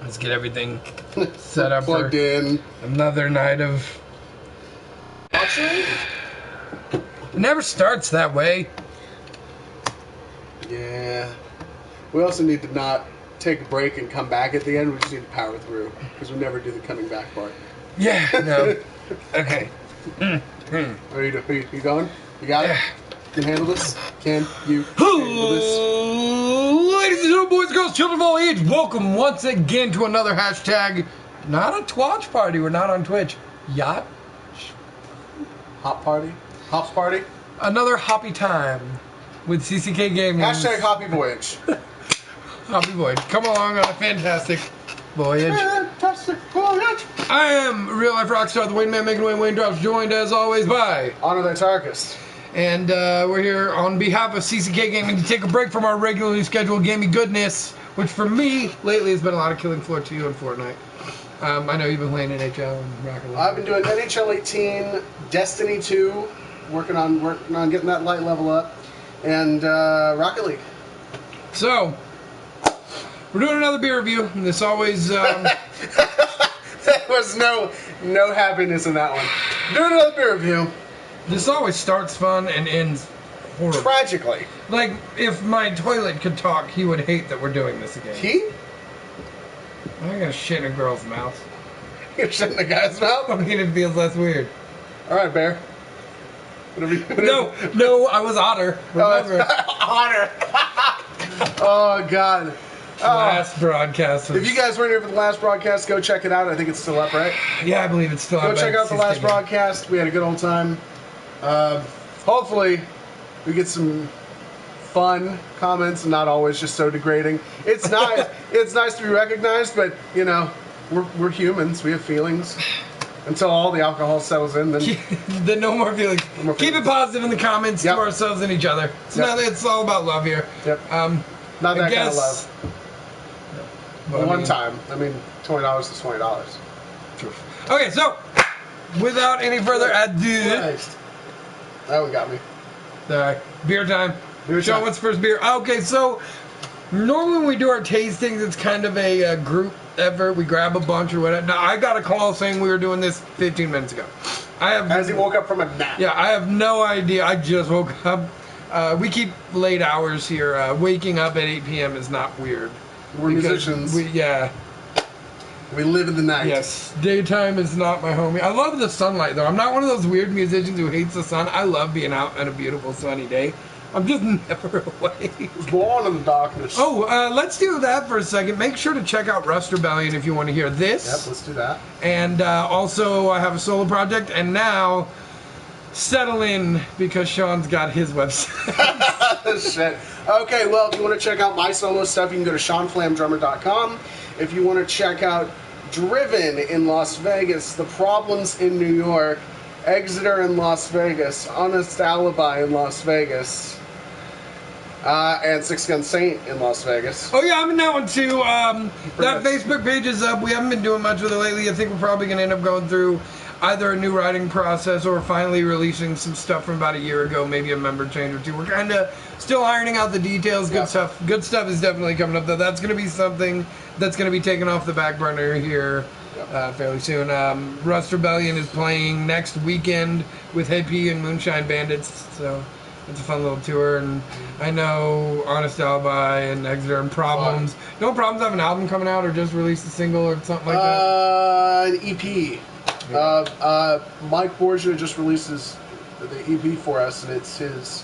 Let's get everything set up plugged in. Another night of... Actually? It never starts that way. Yeah. We also need to not take a break and come back at the end. We just need to power through because we never do the coming back part. Yeah, no. Okay. Are you going? You got it? Can you handle this? Can you handle this? Ladies and gentlemen, boys, girls, children of all age, welcome once again to another hashtag, not a Twatch party, we're not on Twitch, yacht? Hop party? Hops party? Another hoppy time with CCK Gaming. Hashtag hoppy voyage. Hoppy voyage. Come along on a fantastic voyage. Fantastic voyage. I am realiferoxtar, the Wayne Man making Wayne drops, joined as always by HonorThyTarkus. And we're here on behalf of CCK Gaming to take a break from our regularly scheduled gaming goodness, which for me, lately, has been a lot of Killing Floor 2 and Fortnite. I know you've been playing NHL and Rocket League. I've been doing NHL 18, Destiny 2, working on getting that light level up, and Rocket League. So, we're doing another beer review, and this always... There was no happiness in that one. Doing another beer review. This always starts fun and ends horrible. Tragically. Like, if my toilet could talk, he would hate that we're doing this again. He? I'm gonna shit in a girl's mouth. You're shitting in a guy's mouth? I mean, it feels less weird. Alright, Bear. No, I was Otter. Remember? Otter. Oh, God. Last broadcast was... If you guys weren't here for the last broadcast, go check it out. I think it's still up, right? Yeah, I believe it's still up. Go check out the last broadcast. We had a good old time. Hopefully, we get some fun comments and not always just so degrading. It's nice. It's nice to be recognized, but you know, we're humans. We have feelings. Until all the alcohol settles in, then then no more feelings. Keep it positive in the comments to ourselves and each other. It's all about love here. Yep. Not that kind of love. Well, one time. I mean, $20 is $20. True. Okay, so without any further ado, Christ. That one got me. Beer time. Sean, what's first beer? Okay, so normally when we do our tastings, it's kind of a group effort. We grab a bunch or whatever. Now, I got a call saying we were doing this 15 minutes ago. As he woke up from a nap. Yeah, I have no idea. I just woke up. We keep late hours here. Waking up at 8 p.m. is not weird. We're musicians. We live in the night. Yes, daytime is not my homie. I love the sunlight, though. I'm not one of those weird musicians who hates the sun. I love being out on a beautiful sunny day. I'm just never awake. I was born in the darkness. Oh, let's do that for a second. Make sure to check out Rust Rebellion if you want to hear this. Yep, let's do that. And also, I have a solo project, and now... settle in, because Sean's got his website. Shit. Okay, well, if you want to check out my solo stuff, you can go to SeanFlamDrummer.com. If you want to check out Driven in Las Vegas, The Problems in New York, Exeter in Las Vegas, Honest Alibi in Las Vegas, and Six Gun Saint in Las Vegas. Oh yeah, I'm in that one too. That Facebook page is up. We haven't been doing much with it lately. I think we're probably going to end up going through either a new writing process or finally releasing some stuff from about a year ago, maybe a member change or two. We're kind of still ironing out the details. Good stuff. Good stuff is definitely coming up, though. That's going to be something that's going to be taken off the back burner here fairly soon. Rust Rebellion is playing next weekend with Hippie and Moonshine Bandits, so it's a fun little tour. And I know Honest Alibi and Exeter and Problems. No Problems have an album coming out or just released a single or something like that? An EP. Mike Borgia just releases the EP for us, and it's his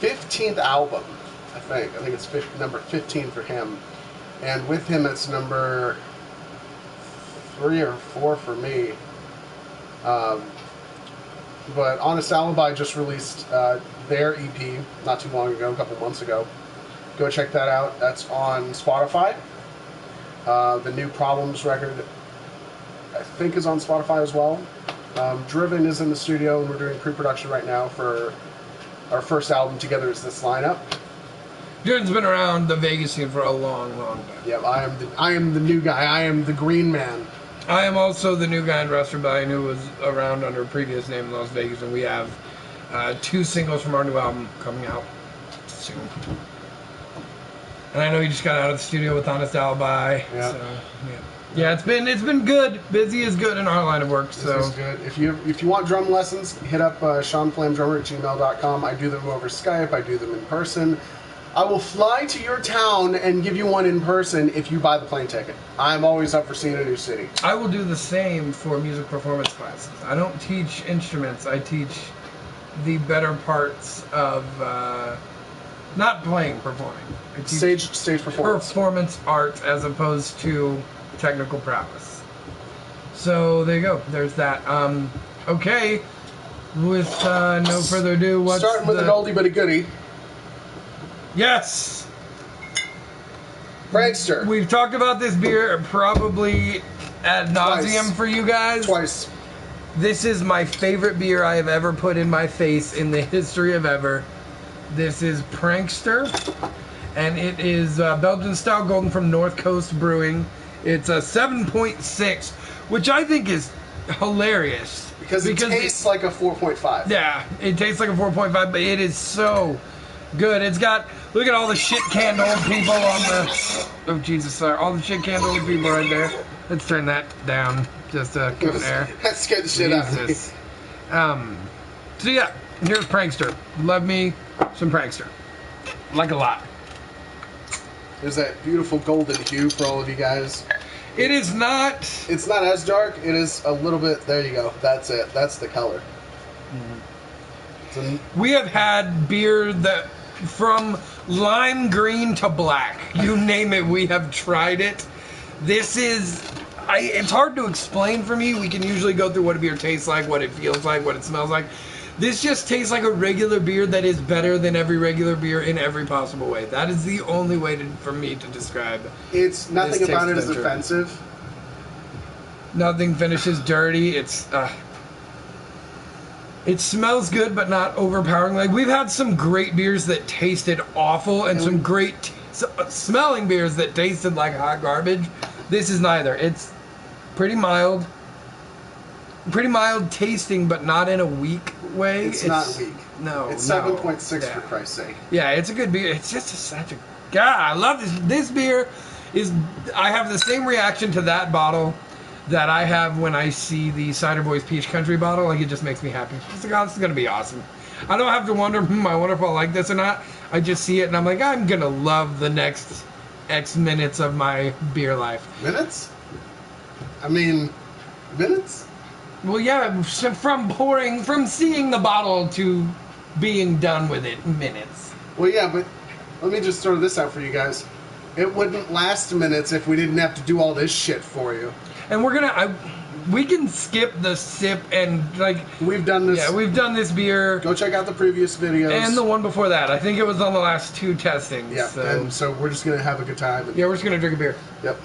15th album, I think. I think it's number 15 for him. And with him, it's number 3 or 4 for me. But Honest Alibi just released their EP not too long ago, a couple months ago. Go check that out. That's on Spotify. The new Problems record, I think, is on Spotify as well. Driven is in the studio, and we're doing pre-production right now for our first album together. Is this lineup? Driven's been around the Vegas scene for a long, long time. Yeah, I am the new guy. I am the Green Man. I am also the new guy in Rust Rebellion who was around under a previous name in Las Vegas, and we have 2 singles from our new album coming out soon. And I know he just got out of the studio with Honest Alibi. Yeah. So, yeah, it's been good. Busy is good in our line of work. So this is good. If you want drum lessons, hit up SeanFlamDrummer@gmail.com. I do them over Skype. I do them in person. I will fly to your town and give you one in person if you buy the plane ticket. I'm always up for seeing a new city. I will do the same for music performance classes. I don't teach instruments. I teach the better parts of not playing, performing. I teach Stage performance. Performance art as opposed to technical prowess. So there you go. There's that. Okay. With no further ado, what's starting with an oldie but a goodie. Yes. Prankster. We've talked about this beer probably ad nauseum for you guys. Twice. This is my favorite beer I have ever put in my face in the history of ever. This is Prankster, and it is Belgian style golden from North Coast Brewing. It's a 7.6, which I think is hilarious. Because it tastes like a 4.5. Yeah, it tastes like a 4.5, but it is so good. It's got, look at all the shit canned old people on the, oh Jesus, sorry, all the shit canned old people right there. Let's turn that down just to give it air. That scared the shit out of me. So yeah, here's Prankster. Love me some Prankster. Like a lot. There's that beautiful golden hue for all of you guys. It is not... It's not as dark. It is a little bit... There you go. That's it. That's the color. We have had beer that... From lime green to black. You name it, we have tried it. This is... it's hard to explain for me. We can usually go through what a beer tastes like, what it feels like, what it smells like. This just tastes like a regular beer that is better than every regular beer in every possible way. That is the only way for me to describe. It's nothing about it is offensive. Nothing finishes dirty. It smells good, but not overpowering. Like, we've had some great beers that tasted awful, and some great smelling beers that tasted like hot garbage. This is neither. It's pretty mild. Pretty mild tasting, but not in a weak way. It's not weak. No. It's 7.6 for Christ's sake. Yeah, it's a good beer. It's just such a... God, I love this. This beer is... I have the same reaction to that bottle that I have when I see the Cider Boys Peach Country bottle. Like, it just makes me happy. It's like, oh, this is going to be awesome. I don't have to wonder, I wonder if I'll like this or not. I just see it and I'm like, I'm going to love the next X minutes of my beer life. Minutes? I mean, minutes? Well, yeah, from seeing the bottle to being done with it, minutes. Well, yeah, but let me just throw this out for you guys. It wouldn't last minutes if we didn't have to do all this shit for you. And we're gonna, we can skip the sip and like... We've done this. Yeah, we've done this beer. Go check out the previous videos. And the one before that. I think it was on the last 2 testings. Yeah, and so we're just gonna have a good time. Yeah, we're just gonna drink a beer. Yep.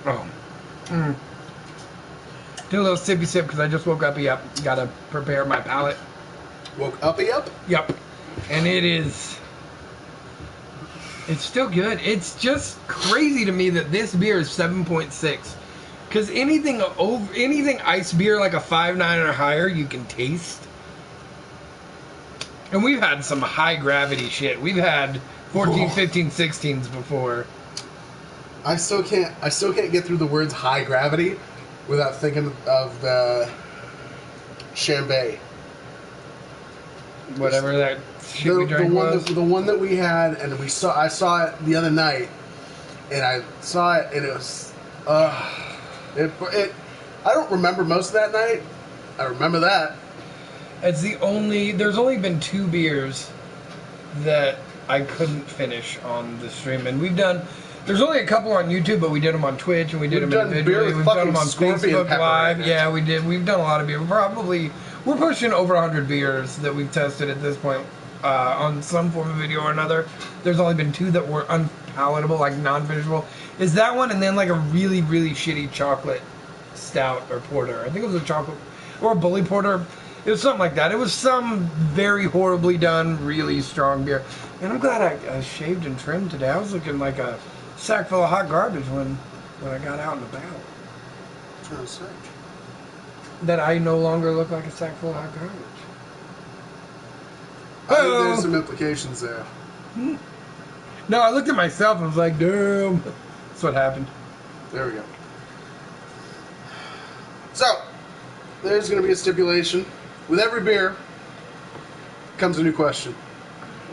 Oh. Do a little sippy sip because I just woke up. Yep. Gotta prepare my palate. Woke uppy up? Yep. And it is... It's still good. It's just crazy to me that this beer is 7.6. Because anything ice beer like a 5.9 or higher, you can taste. And we've had some high gravity shit. We've had 14, 15, 16s before. I still can't get through the words high gravity without thinking of the Chambay. Whatever that shit we drank was. The one that we had, and I saw it the other night, and I saw it, and it was, I don't remember most of that night. I remember that. It's there's only been 2 beers that I couldn't finish on the stream, and there's only a couple on YouTube, but we did them on Twitch, and we did them individually. We've done them on Facebook Live. Yeah, we did. We've done a lot of beer. We're pushing over 100 beers that we've tested at this point on some form of video or another. There's only been 2 that were unpalatable, like non-finishable. Is that one, and then like a really, really shitty chocolate stout or porter. I think it was a chocolate or a bully porter. It was something like that. It was some very horribly done, really strong beer. And I'm glad I shaved and trimmed today. I was looking like a sack full of hot garbage when I got out and about. Trying to say. That I no longer look like a sack full of hot garbage. I think there's some implications there. No, I looked at myself and was like, damn. That's what happened. There we go. So, there's going to be a stipulation. With every beer comes a new question.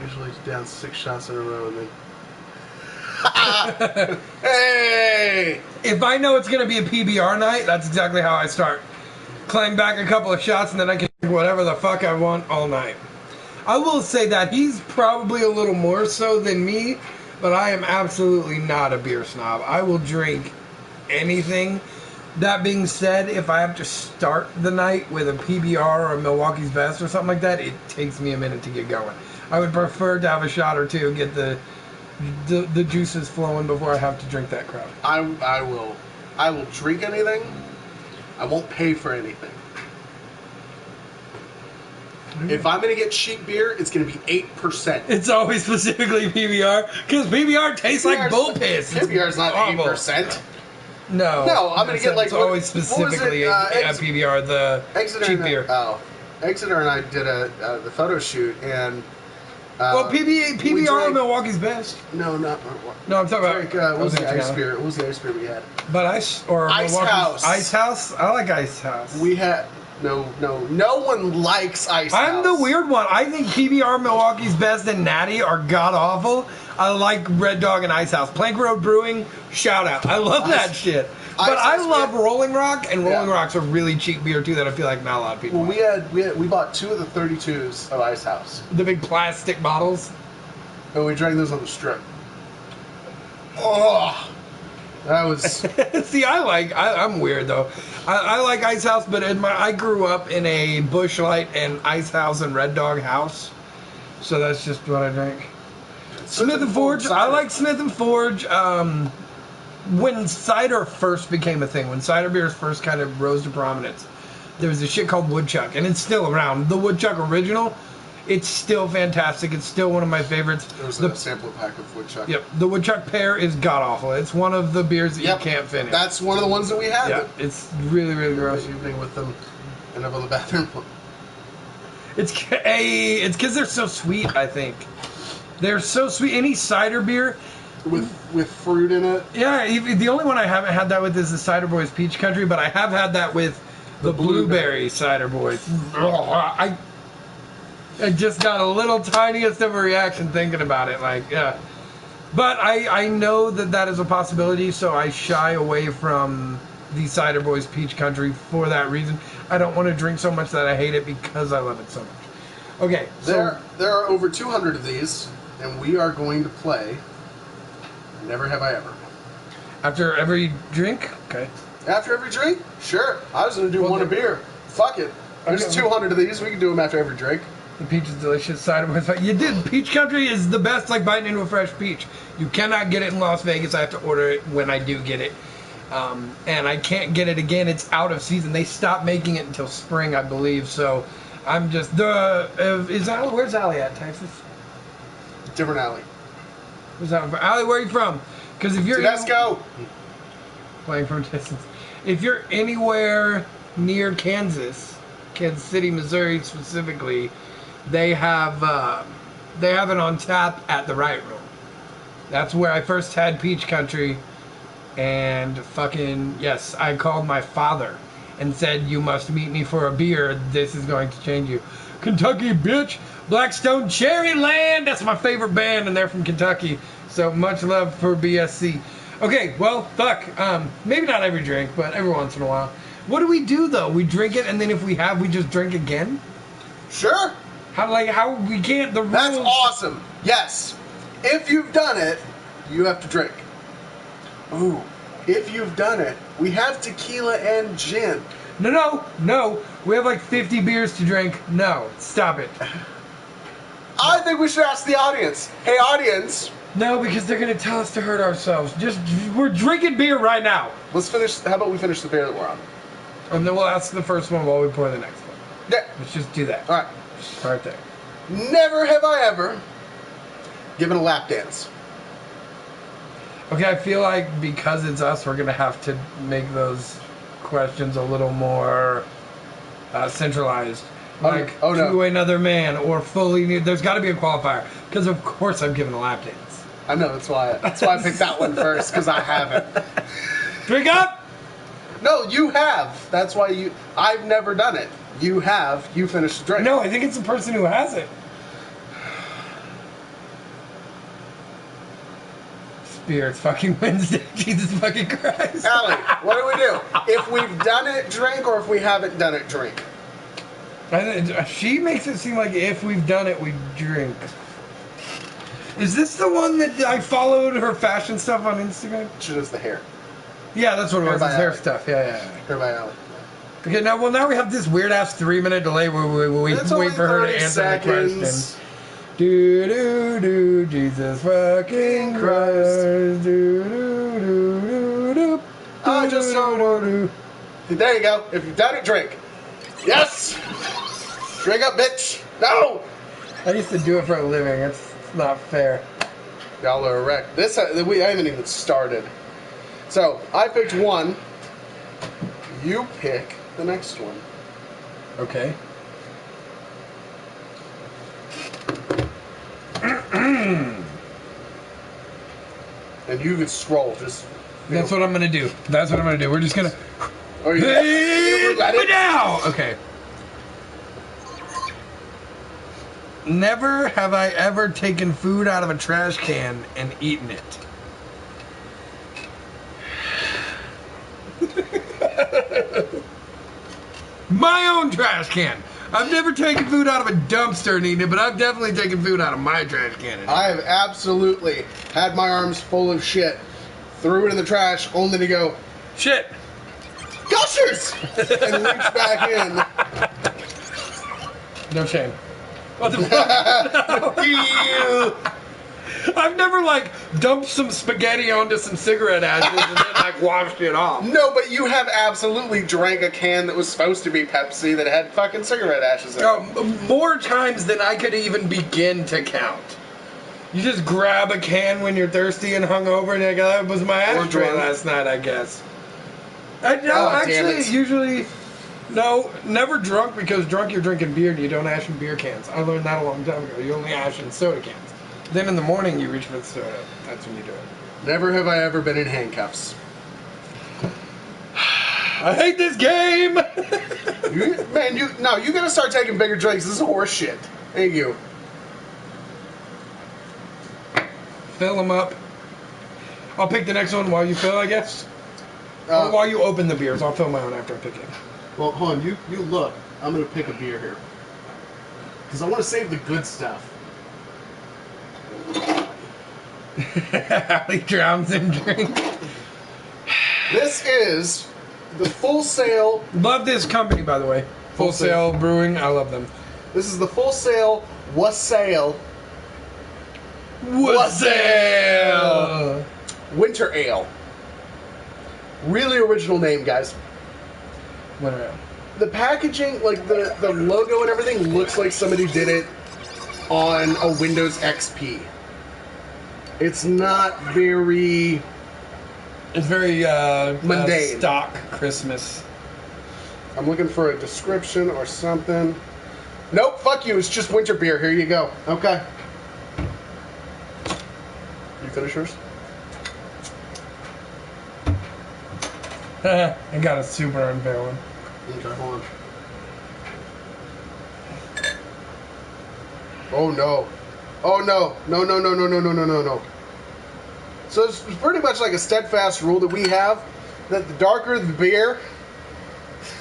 Usually down 6 shots in a row and then... Hey! If I know it's going to be a PBR night, that's exactly how I start. Climb back a couple of shots and then I can drink whatever the fuck I want all night. I will say that he's probably a little more so than me, but I am absolutely not a beer snob. I will drink anything. That being said, if I have to start the night with a PBR or a Milwaukee's Best or something like that, it takes me a minute to get going. I would prefer to have a shot or two, get the juices flowing before I have to drink that crap. I will drink anything. I won't pay for anything. If I'm going to get cheap beer, it's going to be 8%. It's always specifically PBR, because PBR tastes like bull piss. PBR's not 8%. No, I'm going to get like... It's always specifically a PBR, the cheap beer. Exeter and I did the photo shoot, and... well, PBR Milwaukee's Best. No, I'm talking about... what was the ice beer? What was the ice beer we had? But Ice House. Ice House? I like Ice House. We had... No one likes Ice House. I'm the weird one. I think PBR Milwaukee's Best and Natty are god-awful. I like Red Dog and Ice House. Plank Road Brewing, shout out. I love that shit. But I love Rolling Rock, and Rolling Rock's a really cheap beer, too, that I feel like not a lot of people like. We bought 2 of the 32s of Ice House. The big plastic bottles? And we drank those on the strip. Oh! That was... See, I'm weird, though. I like Ice House, but I grew up in a Busch Light and Ice House and Red Dog house. So that's just what I drink. Smith & Forge. I like Smith & Forge. When cider first became a thing, when cider beers first kind of rose to prominence, there was a shit called Woodchuck, and it's still around. The Woodchuck original, it's still fantastic. It's still one of my favorites. There was a sampler pack of Woodchuck. Yep, the Woodchuck pear is god-awful. It's one of the beers that you can't finish. That's one of the ones that we had. Yeah, it's really, really gross. Evening with them and up on the bathroom. It's because they're so sweet, I think. They're so sweet. Any cider beer... With fruit in it? Yeah, the only one I haven't had that with is the Cider Boys Peach Country, but I have had that with the Blueberry Cider Boys. I just got a little tiniest of a reaction thinking about it. Like, yeah. But I know that is a possibility, so I shy away from the Cider Boys Peach Country for that reason. I don't want to drink so much that I hate it because I love it so much. Okay, so... There are over 200 of these, and we are going to play... Never Have I Ever. After every drink? Okay. After every drink? Sure. I was going to do one a beer. Fuck it. There's 200 of these. We can do them after every drink. The peach is delicious. Cider Boys. You did. Peach Country is the best, like biting into a fresh peach. You cannot get it in Las Vegas. I have to order it when I do get it. And I can't get it again. It's out of season. They stopped making it until spring, I believe. So I'm just... where's Allie at, Texas? Different Allie. Allie, where are you from? Because if you're Tedesco, playing from distance, if you're anywhere near Kansas City, Missouri specifically, they have it on tap at the Right Room. That's where I first had Peach Country, and fucking yes, I called my father and said, "You must meet me for a beer. This is going to change you." Kentucky, bitch. Blackstone Cherryland. That's my favorite band, and they're from Kentucky. So much love for BSC. Okay, well, fuck. Maybe not every drink, but every once in a while. What do we do though? We drink it, and then if we just drink again. Sure. How we can't? The rules. That's awesome. Yes. If you've done it, you have to drink. Ooh. If you've done it, we have tequila and gin. No. We have like 50 beers to drink. No, stop it. I think we should ask the audience. Hey, audience. No, because they're going to tell us to hurt ourselves. We're drinking beer right now. Let's finish. How about we finish the beer that we're on? And then we'll ask the first one while we pour the next one. Yeah. Let's just do that. All right. Right there. Never have I ever given a lap dance. Okay, I feel like because it's us, we're going to have to make those questions a little more centralized. like oh, no. to another man or fully nude. There's got to be a qualifier because of course I've given a lap dance. I know, that's why I picked that one first, because I haven't. Drink up. No, you have. That's why I've never done it. You have. You finished the drink. No, I think it's the person who has it. It's fucking Wednesday. Jesus fucking Christ. Allie, what do we do? If we've done it, drink, or if we haven't done it, drink? She makes it seem like if we've done it, we drink. Is this the one that I followed her fashion stuff on Instagram? She does the hair. Yeah, that's what it was. It's hair stuff. Yeah. Hair by Allie. Okay, now we have this weird ass 3-minute delay where we wait for her to answer the question. Do do do, Jesus fucking Christ. Do do do do do. I just saw do. There you go. If you've done it, drink. Yes. Drink up, bitch. No. I used to do it for a living. It's not fair. Y'all are wrecked. We haven't even started. So I picked one. You pick the next one. Okay. And you can scroll. That's what I'm gonna do. We're just gonna. Oh, But now, okay. Never have I ever taken food out of a trash can and eaten it. My own trash can. I've never taken food out of a dumpster and eaten it, but I've definitely taken food out of my trash can. I have absolutely had my arms full of shit, threw it in the trash, only to go, shit, gushers, and reach back in. No shame. What the fuck? No. I've never dumped some spaghetti onto some cigarette ashes and then washed it off. No, but you have absolutely drank a can that was supposed to be Pepsi that had fucking cigarette ashes in it. More times than I could even begin to count. You just grab a can when you're thirsty and hungover and you go, that was my ashtray last night, I guess. Usually, no, never drunk, because drunk you're drinking beer and you don't ash in beer cans. I learned that a long time ago. You only ash in soda cans. Then in the morning you reach for the soda. That's when you do it. Never have I ever been in handcuffs. I hate this game! You gotta start taking bigger drinks. This is horse shit. Thank you. Fill them up. I'll pick the next one while you fill, I guess. Or while you open the beers. I'll fill my own after I pick it. Well, hold on. You look. I'm gonna pick a beer here. Because I want to save the good stuff. Allie drowns in drink. This is the Full Sail. Love this company, by the way. Full Sail Brewing. I love them. This is the Full Sail Wassail Winter Ale. Really original name, guys. Winter Ale. The packaging, the logo and everything, looks like somebody did it on a Windows XP. It's not very... It's very mundane. Stock Christmas. I'm looking for a description or something. Nope, fuck you. It's just winter beer. Here you go. Okay. You finish yours? I got a super unfair one. Okay, hold on. Oh no. Oh no. No. So it's pretty much like a steadfast rule that we have, that the darker the beer,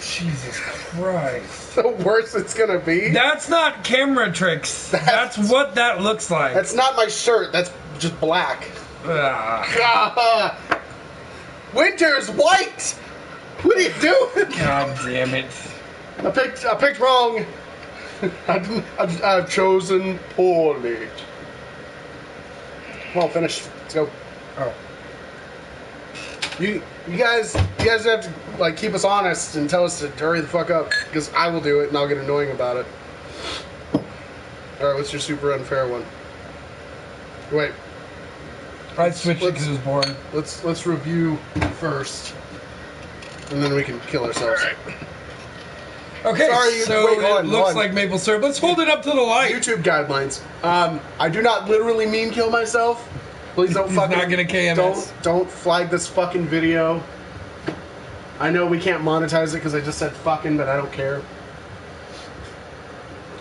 Jesus Christ, the worse it's gonna be. That's not camera tricks. That's what that looks like. That's not my shirt. That's just black. Winter's white. What are you doing? God damn it! I picked wrong. I've chosen poorly. Come on, finish. Let's go. Oh. You guys have to keep us honest and tell us to hurry the fuck up, because I will do it and I'll get annoying about it. All right, what's your super unfair one? Wait. I switched it because it was boring. Let's review first, and then we can kill ourselves. Right. Okay, Sorry, so wait, it looks like maple syrup. Let's hold it up to the light. YouTube guidelines. I do not literally mean kill myself. Please don't He's fucking... not gonna KMS. Don't flag this fucking video. I know we can't monetize it because I just said fucking, but I don't care.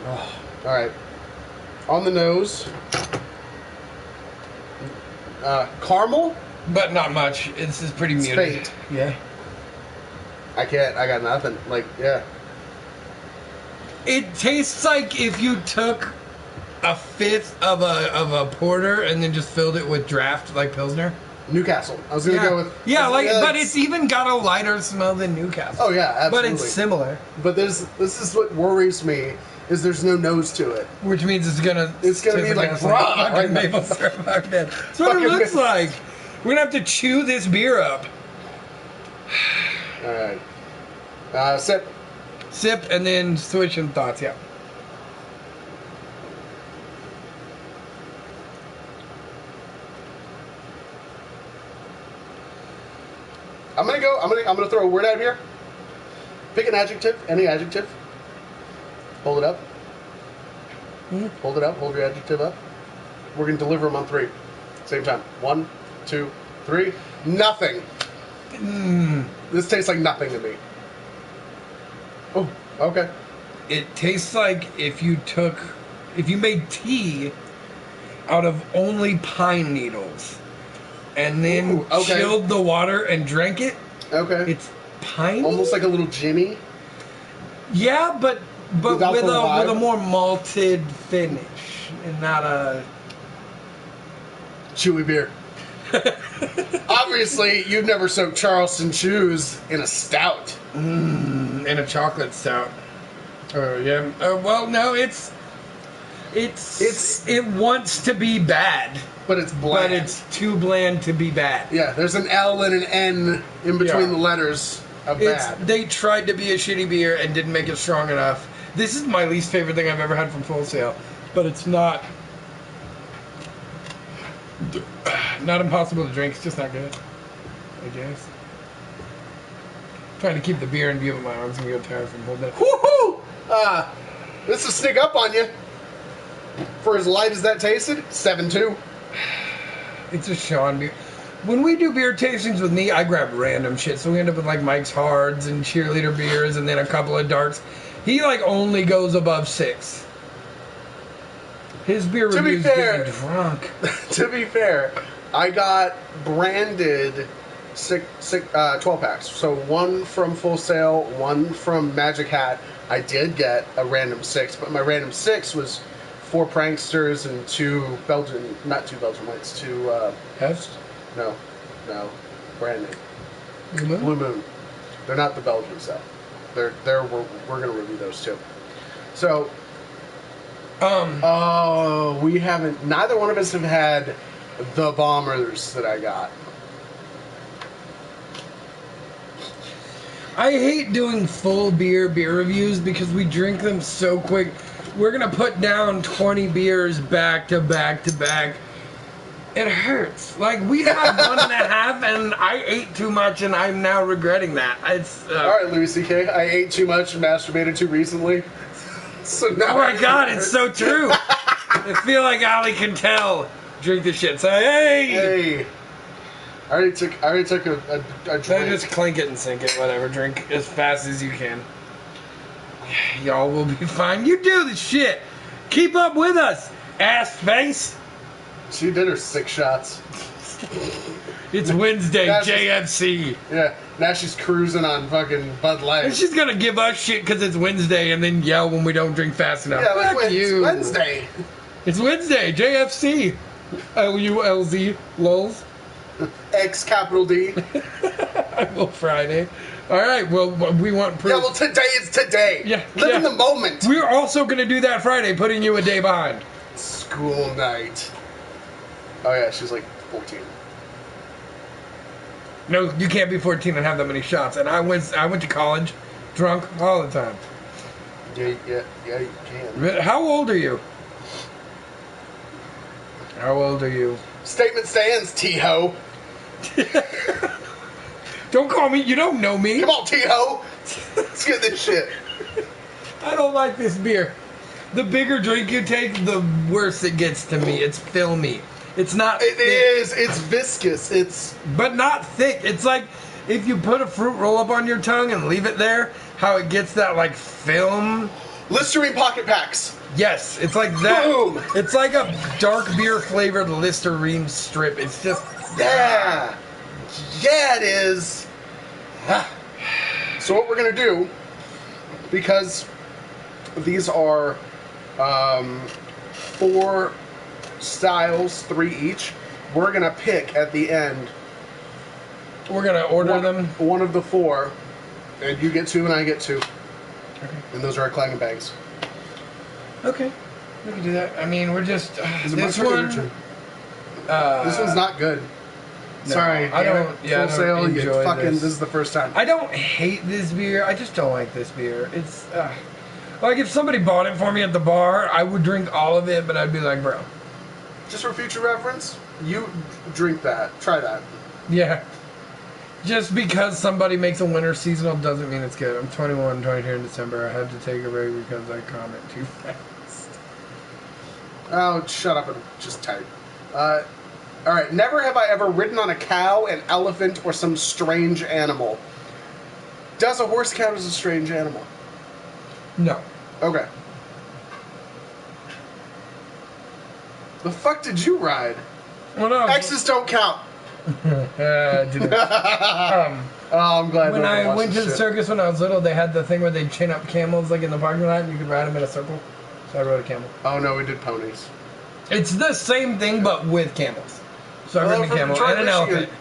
Oh, alright. On the nose. Caramel? But not much. This is pretty muted. Spade. Yeah. I got nothing. Like, yeah. It tastes like if you took a fifth of a porter and then just filled it with draft, like Pilsner. Newcastle. I was gonna go with... but it's even got a lighter smell than Newcastle. Oh, yeah, absolutely. But it's similar. But this is what worries me, is there's no nose to it. Which means it's gonna be like raw, right? maple syrup. That's what it looks like. We're gonna have to chew this beer up. Alright. Sip. Sip and then switch in thoughts, yeah. I'm gonna throw a word out here. Pick an adjective, any adjective. Hold it up. Hold it up, hold your adjective up. We're gonna deliver them on 3. Same time. 1, 2, 3. Nothing. This tastes like nothing to me. Oh, okay. It tastes like if you made tea out of only pine needles and then chilled the water and drank it. Okay. It's piney? Almost like a little ginny. Yeah, but with Without a more malted finish and not a chewy beer. Obviously, you've never soaked Charleston Chews in a stout. In a chocolate stout. Oh yeah. Well, no, it wants to be bad, but it's bland. But it's too bland to be bad. Yeah, there's an L and an N in between the letters of bad. They tried to be a shitty beer and didn't make it strong enough. This is my least favorite thing I've ever had from Full Sail, but it's not impossible to drink. It's just not good, I guess. Trying to keep the beer in view of my arms and get tired from holding it. Woohoo! This will sneak up on you. For as light as that tasted, 7.2. It's a Sean beer. When we do beer tastings with me, I grab random shit. So we end up with like Mike's Hards and Cheerleader beers and then a couple of darks. He like only goes above 6. His beer reviews get me drunk. To be fair, I got branded 12 packs. So 1 from Full Sail, 1 from Magic Hat. I did get a random 6, but my random 6 was 4 Pranksters and 2 Belgian, not 2 Belgian whites, 2 Heft? No, brand name. Blue Moon. They're not the Belgians though. We're gonna review those too. So, we haven't. Neither one of us have had the bombers that I got. I hate doing full beer reviews because we drink them so quick. We're gonna put down 20 beers back to back to back. It hurts. Like, we had 1.5 and I ate too much and I'm now regretting that. It's alright, Louis C.K. I ate too much and masturbated too recently. So now oh my god, it's so true. I feel like Ali can tell. Drink this shit. Say, hey! I already took a drink. Then just clink it and sink it. Whatever. Drink as fast as you can. Y'all will be fine. You do the shit. Keep up with us, ass face. She did her 6 shots. It's Wednesday, JFC. Yeah, now she's cruising on fucking Bud Light. And she's gonna give us shit because it's Wednesday and then yell when we don't drink fast enough. Yeah, like Fuck you. Wednesday. It's Wednesday, JFC. LULZ, lulz. X capital D. Well, Friday. All right, well, we want proof. Yeah, well, today is today. Yeah. Live in the moment. We're also gonna do that Friday, putting you a day behind. School night. Oh yeah, she's like 14. No, you can't be 14 and have that many shots. And I went to college, drunk all the time. Yeah, you can. How old are you? How old are you? Statement stands, T-Ho. Don't call me. You don't know me. Come on, T-Ho. Let's get this shit. I don't like this beer. The bigger drink you take, the worse it gets to me. It's filmy. It's not It thick, is. It's viscous. It's... but not thick. It's like if you put a fruit roll-up on your tongue and leave it there, how it gets that, like, film. Listerine pocket packs. Yes, it's like that. Boom. It's like a dark beer-flavored Listerine strip. It's just... Yeah. Yeah, it is. So what we're going to do, because these are 4 styles, 3 each, we're going to pick at the end. We're going to order them? One of the 4, and you get 2 and I get 2. Okay. And those are our clanging bags. Okay. We can do that. I mean, we're just... This one's not good. No, Sorry, I don't. Full Yeah, I don't sale. You enjoy fucking. this. This is the first time. I don't hate this beer. I just don't like this beer. It's like if somebody bought it for me at the bar, I would drink all of it, but I'd be like, bro. Just for future reference, you drink that. Try that. Yeah. Just because somebody makes a winter seasonal doesn't mean it's good. I'm 21, 22 in December. I had to take a break because I comment too fast. Oh, shut up and just type. All right. Never have I ever ridden on a cow, an elephant, or some strange animal. Does a horse count as a strange animal? No. Okay. The fuck did you ride? Well, no. X's don't count. Didn't. Oh, I'm glad. When nobody I watched went to this the shit. circus when I was little, they had the thing where they'd chain up camels like in the parking lot and you could ride them in a circle. So I rode a camel. Oh no, we did ponies. It's the same thing but with camels. So I Oh, rode a from camel Detroit, and an Michigan. elephant.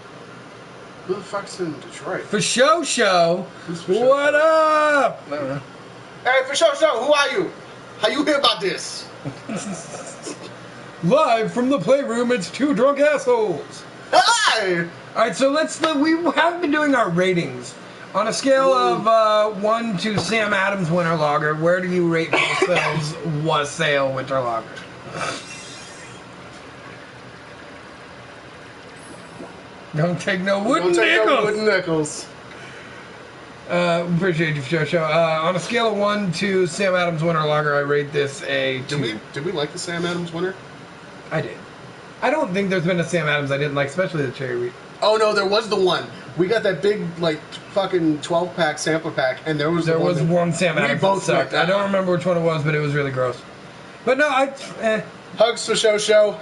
Who the fuck's in Detroit? For show. Who's for show? What up? I don't know. Hey, for show, who are you? How you hear about this? Live from the playroom, it's 2 drunk assholes. Hi! Alright, so we have been doing our ratings. On a scale of 1 to Sam Adams Winter Lager, where do you rate yourselves Wassail Winter Lager? Don't take no wooden nickels. Appreciate you for show. On a scale of 1 to Sam Adams Winter Lager, I rate this a 2. Did we like the Sam Adams winner? I did. I don't think there's been a Sam Adams I didn't like, especially the cherry wheat. Oh no, there was the one. We got that big, like, fucking 12-pack sampler pack, and there was one Sam Adams we both that sucked. I don't remember which one it was, but it was really gross. But no, Hugs for show.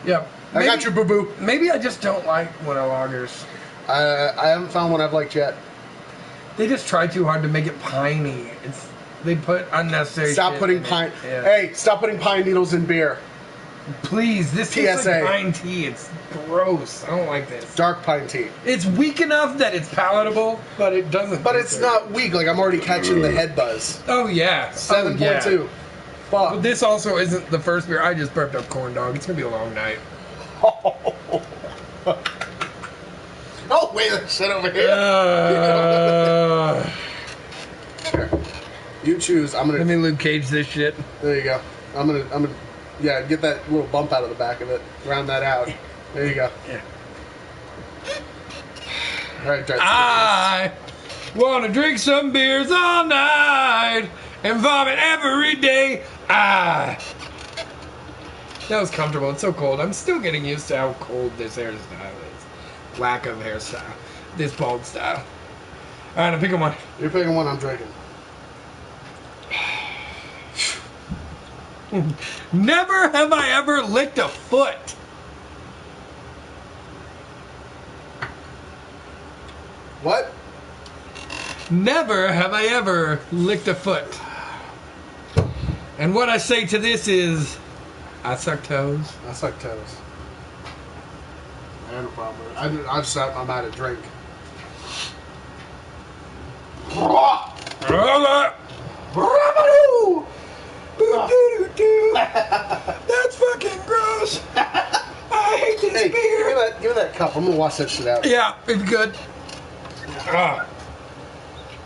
Yep. I got your boo-boo. Maybe I just don't like winter lagers. I haven't found one I've liked yet. They just try too hard to make it piney. They put unnecessary Stop shit putting in pine... it. Yeah. Hey, stop putting pine needles in beer. Please, this tastes like PSA. pine tea. It's gross. I don't like this. Dark pine tea. It's weak enough that it's palatable, but it doesn't. But it's not weak. Like, I'm already catching the head buzz. Oh, yeah. 7.2. Yeah. Fuck. But this also isn't the first beer. I just burped up corn dog. It's going to be a long night. Oh, wait, that shit over here. Here. You choose. I'm gonna. Let me Luke Cage this shit. There you go. I'm gonna. Yeah, get that little bump out of the back of it. Round that out. There you go. Yeah. All right, Dre. I want to drink some beers all night and vomit every day. That was comfortable. It's so cold. I'm still getting used to how cold this hairstyle is. Lack of hairstyle. This bald style. All right, I'm picking one. You're picking one. I'm drinking. Never have I ever licked a foot. What? Never have I ever licked a foot. And what I say to this is, I suck toes. I suck toes. I have a problem with it. I'm out of drink. That's fucking gross. I hate this Hey, beer. give me that cup. I'm gonna wash that shit out. Yeah, it's good.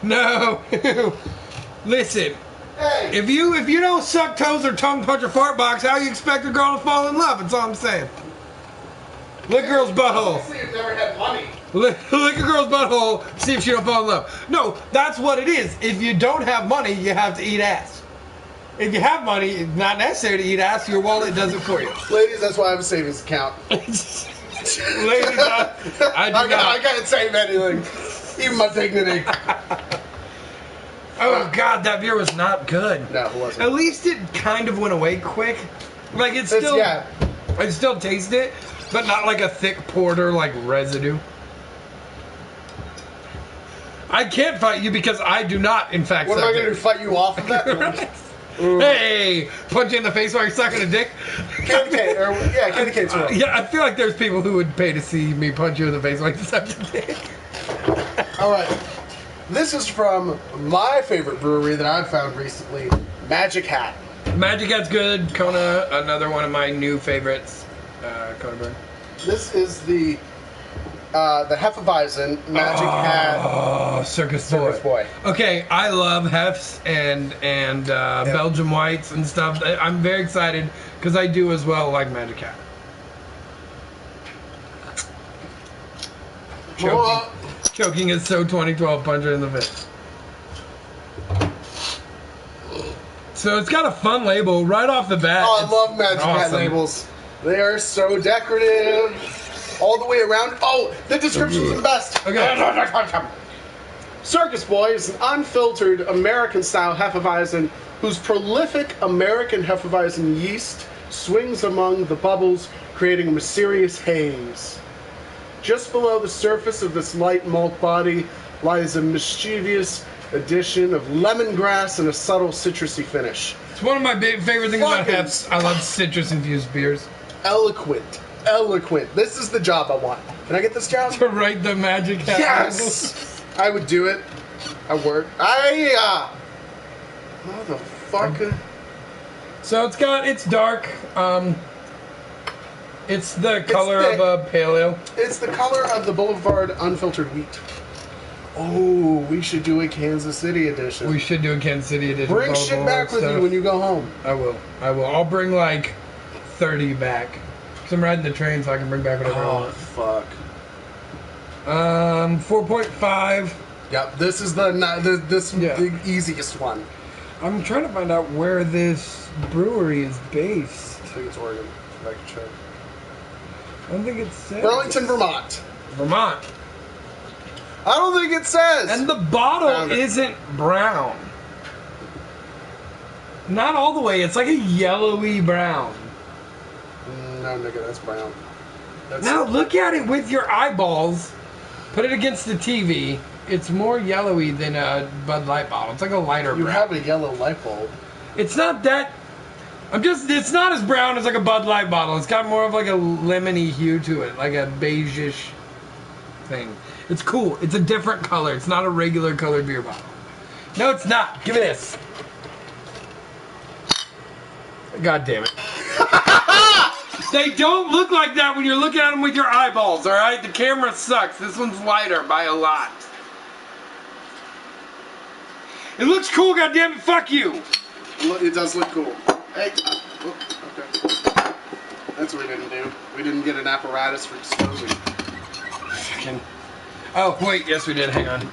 No. Listen. Hey. If you don't suck toes or tongue punch a fart box, how you expect a girl to fall in love? That's all I'm saying. Lick a girl's butthole. Obviously, you've never had money. Lick a girl's butthole, see if she don't fall in love. No, that's what it is. If you don't have money, you have to eat ass. If you have money, it's not necessary to eat ass. Your wallet does it for you. Ladies, that's why I have a savings account. Ladies, I do not. I can't save anything. Even my dignity. Oh, God, that beer was not good. No, it wasn't. At least it kind of went away quick. Like, I still taste it, but not like a thick porter, like residue. I can't fight you because I do not, in fact, What am I going to do, fight you off of that? Hey, punch you in the face while you're sucking a dick? Candy cane's wrong. Yeah, I feel like there's people who would pay to see me punch you in the face while you suck a dick. Alright. This is from my favorite brewery that I've found recently, Magic Hat. Magic Hat's good. Kona, another one of my new favorites. Kona Burn. This is the Hefeweizen Magic Hat. Oh, Circus Boy. Okay, I love Hefs and Belgium Whites and stuff. I'm very excited because I do as well like Magic Hat. Choking is so 2012 puncher in the face. So it's got a fun label right off the bat. Oh, I love Magic Hat labels. They are so decorative. All the way around. Oh, the description's the best. Okay. Circus Boy is an unfiltered American-style Hefeweizen whose prolific American Hefeweizen yeast swings among the bubbles, creating a mysterious haze. Just below the surface of this light malt body lies a mischievous addition of lemongrass and a subtle citrusy finish. It's one of my favorite things about Hefs. I love citrus-infused beers. Eloquent. This is the job I want. Can I get this job? To write the Magic Hat. Yes! I would do it. I would. Motherfucker. So it's dark. It's the color of a pale ale. It's the color of the Boulevard Unfiltered Wheat. Oh, we should do a Kansas City edition. We should do a Kansas City edition. Bring shit back with you when you go home. I will. I'll bring like 30 back. Because I'm riding the train so I can bring back whatever I want. Fuck. 4.5. Yep, this is the easiest one. I'm trying to find out where this brewery is based. I think it's Oregon. I can check. I don't think it says. Burlington, Vermont. Vermont. I don't think it says. And the bottle isn't brown. Not all the way. It's like a yellowy brown. No, nigga, that's brown. Now look at it with your eyeballs. Put it against the TV. It's more yellowy than a Bud Light bottle. It's like a lighter brown. You have a yellow light bulb. It's not that... It's not as brown as like a Bud Light bottle. It's got more of like a lemony hue to it. Like a beige-ish thing. It's cool. It's a different color. It's not a regular colored beer bottle. No, it's not. Give me this. God damn it. They don't look like that when you're looking at them with your eyeballs, alright? The camera sucks. This one's lighter by a lot. It looks cool, goddammit. Fuck you. It does look cool. Hey. Oh, okay. That's what we didn't do. We didn't get an apparatus for disposing. Fucking... Oh, wait. Yes, we did. Hang on.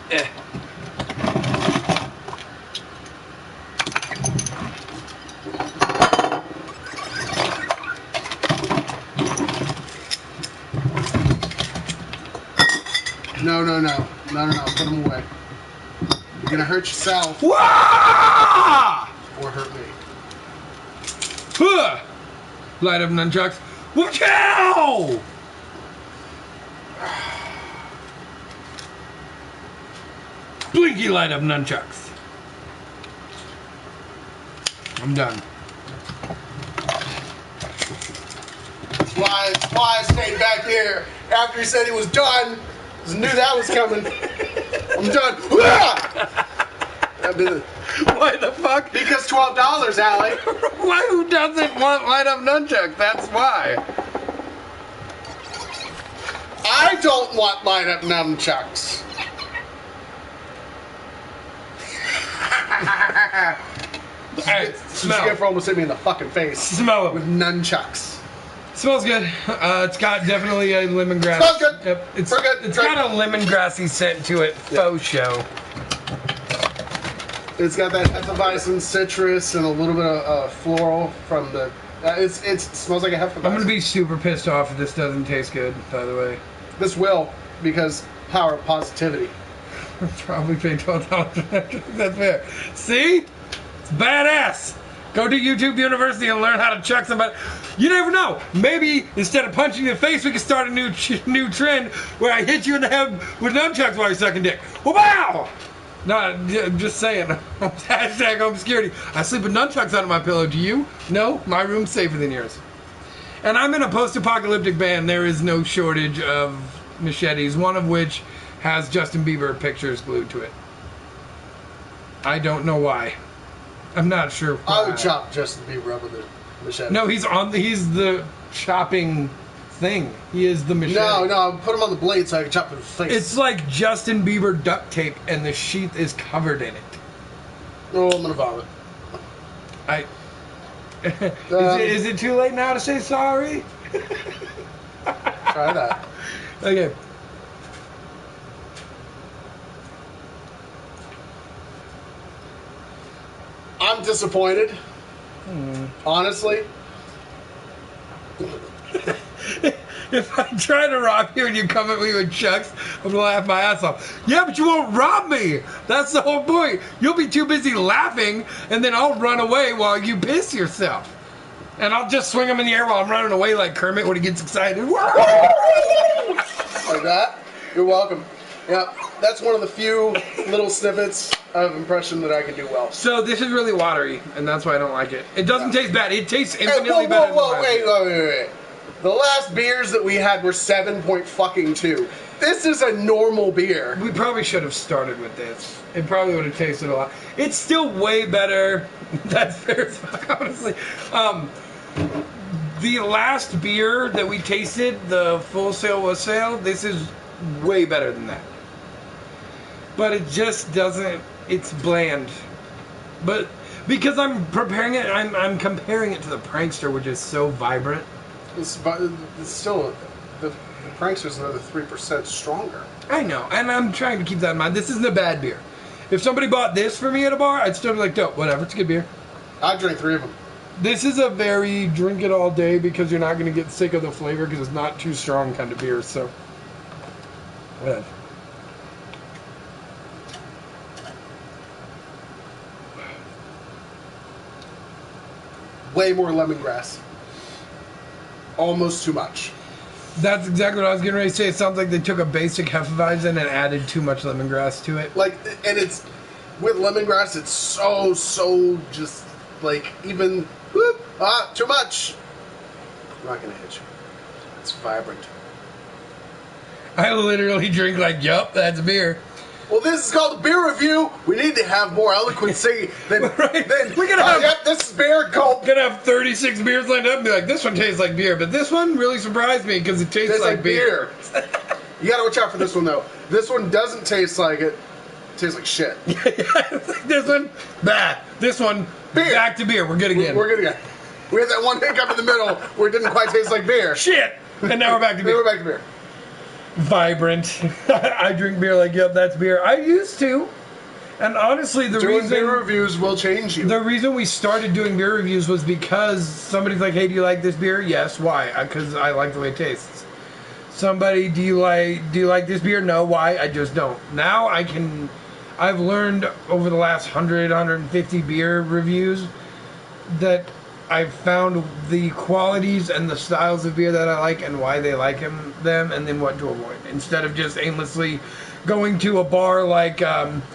No. Put them away. You're gonna hurt yourself. Wah! Or hurt me. Huh! Light up nunchucks. Watch out! Blinky light up nunchucks. I'm done. That's why I stayed back here after he said he was done. I knew that was coming. I'm done. Why the fuck? Because $12, Allie. Why? Who doesn't want light up nunchucks? That's why. I don't want light up nunchucks. Alright, Smell. You almost hit me in the fucking face. Smell it. With nunchucks. Smells good. It's got definitely a lemongrass. Smells good. Yep. It's We're good. It's got a lemongrassy scent to it. Faux show. It's got that Hefeweizen citrus and a little bit of floral from the. It smells like a Hefeweizen. I'm gonna be super pissed off if this doesn't taste good. By the way, This will, because power of positivity. probably paid $12. That's fair. See, it's badass. Go to YouTube University and learn how to chuck somebody. You never know. Maybe instead of punching you in the face, we can start a new trend where I hit you in the head with nunchucks while you're sucking dick. Wow! No, I'm just saying. Hashtag home security. I sleep with nunchucks under my pillow. Do you? No? My room's safer than yours. And I'm in a post-apocalyptic band. There is no shortage of machetes, one of which has Justin Bieber pictures glued to it. I don't know why. I'm not sure why. I would chop Justin Bieber up with a machete. No, he's the chopping thing. He is the machete. No, put him on the blade so I can chop his face. It's like Justin Bieber duct tape and the sheath is covered in it. Oh, I'm gonna vomit. Is it too late now to say sorry? Try that. Okay. I'm disappointed. Honestly. If I try to rob you and you come at me with chucks, I'm gonna laugh my ass off. Yeah, but you won't rob me. That's the whole point. You'll be too busy laughing, and then I'll run away while you piss yourself. And I'll just swing them in the air while I'm running away like Kermit when he gets excited. Like that? You're welcome. Yeah, that's one of the few little snippets of impression that I can do well. So this is really watery, and that's why I don't like it. It doesn't taste bad. It tastes infinitely Hey, better. wait. The last beers that we had were 7.2. This is a normal beer. We probably should have started with this. It probably would have tasted a lot. It's still way better. That's fair as fuck, honestly. The last beer that we tasted, the Full Sail Wassail, this is way better than that. But it just doesn't. It's bland. But because I'm preparing it, I'm comparing it to the Prankster, which is so vibrant. It's still the Prankster's another 3% stronger. I know, and I'm trying to keep that in mind. This isn't a bad beer. If somebody bought this for me at a bar, I'd still be like, dope, whatever, it's a good beer. I'd drink 3 of them. This is a very drink it all day because you're not going to get sick of the flavor because it's not too strong kind of beer, so. Whatever. Way more lemongrass. Almost too much. That's exactly what I was getting ready to say. It sounds like they took a basic Hefeweizen and added too much lemongrass to it. Like, and it's, with lemongrass, it's so just, like, even, whoop, too much. I'm not gonna hit you. It's vibrant. I literally drink like, yup, that's beer. Well, this is called a beer review. We need to have more eloquency than, Right. than We're gonna have, yep, this is beer called. gonna have 36 beers lined up and be like, this one tastes like beer, but this one really surprised me because it tastes like beer. You gotta watch out for this one, though. This one doesn't taste like it. It tastes like shit. This one, bah. This one, Beer. back to beer. We're good again. We're good again. We had that one hiccup in the middle where it didn't quite taste like beer. Shit! And now we're back to Then we're beer. back to beer. Vibrant. I drink beer like, yep, that's beer. I used to. And honestly, Doing beer reviews will change you. the reason we started doing beer reviews was because somebody's like, hey, do you like this beer? Yes. Why? Because I like the way it tastes. Somebody, do you like this beer? No. Why? I just don't. Now I've learned over the last 150 beer reviews that I've found the qualities and the styles of beer that I like and why they like them, and then what to avoid. Instead of just aimlessly going to a bar like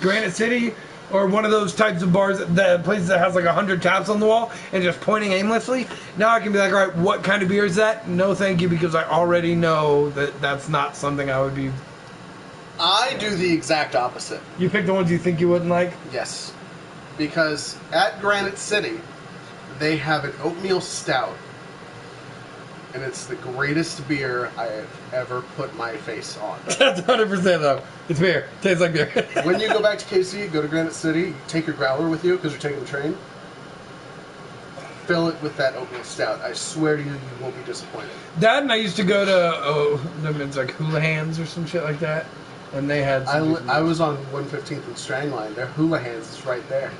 Granite City or one of those types of bars, that places that has like 100 taps on the wall and just pointing aimlessly. Now I can be like, all right, what kind of beer is that? No, thank you, because I already know that that's not something I would be. I do the exact opposite. You pick the ones you think you wouldn't like? Yes. Because at Granite City, they have an oatmeal stout. And it's the greatest beer I have ever put my face on. That's 100% though. It's beer. Tastes like beer. When you go back to KC, go to Granite City, take your growler with you because you're taking the train. fill it with that oatmeal stout. I swear to you, you won't be disappointed. That, and I used to go to it's like Hula Hands or some shit like that, and they had. I was on 115th and Strangline. Their Hula Hands is right there.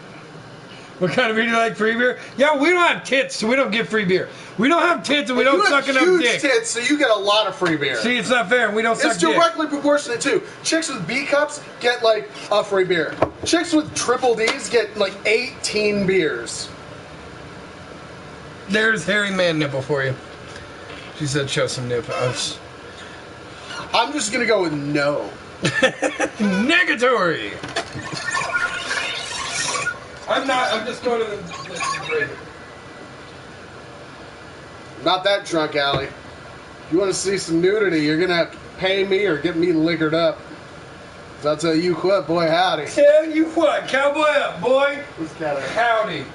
What kind of beer do you like? Free beer? Yeah, we don't have tits, so we don't get free beer. We don't have tits, and we don't suck enough dick. You have huge tits, so you get a lot of free beer. See, it's not fair, and we don't suck dick. It's directly proportionate, too. Chicks with B cups get, like, a free beer. Chicks with triple Ds get, like, 18 beers. There's hairy man nipple for you. She said show some nipples. I'm just going to go with no. Negatory! I'm not. I'm just going to the break. Not that drunk, Allie. If you want to see some nudity, you're going to have to pay me or get me liquored up. I'll tell you what, boy, howdy. Tell you what, cowboy up, boy. Who's got it? Howdy.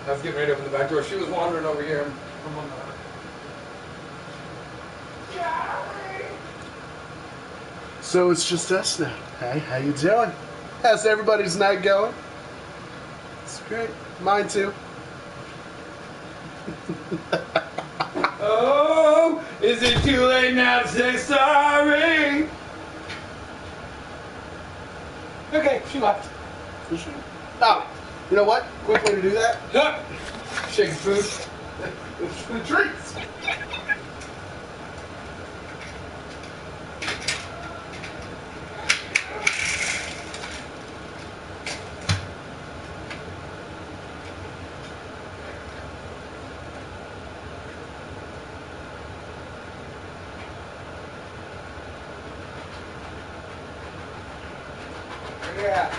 I was getting ready to open the back door. She was wandering over here. I'm on the... So it's just us now. Hey, how you doing? How's everybody's night going? It's great. Mine too. Oh, is it too late now to say sorry? Okay, she left. For sure. Oh, you know what? Quick way to do that. Yup. Shaking food. The treats. Yeah.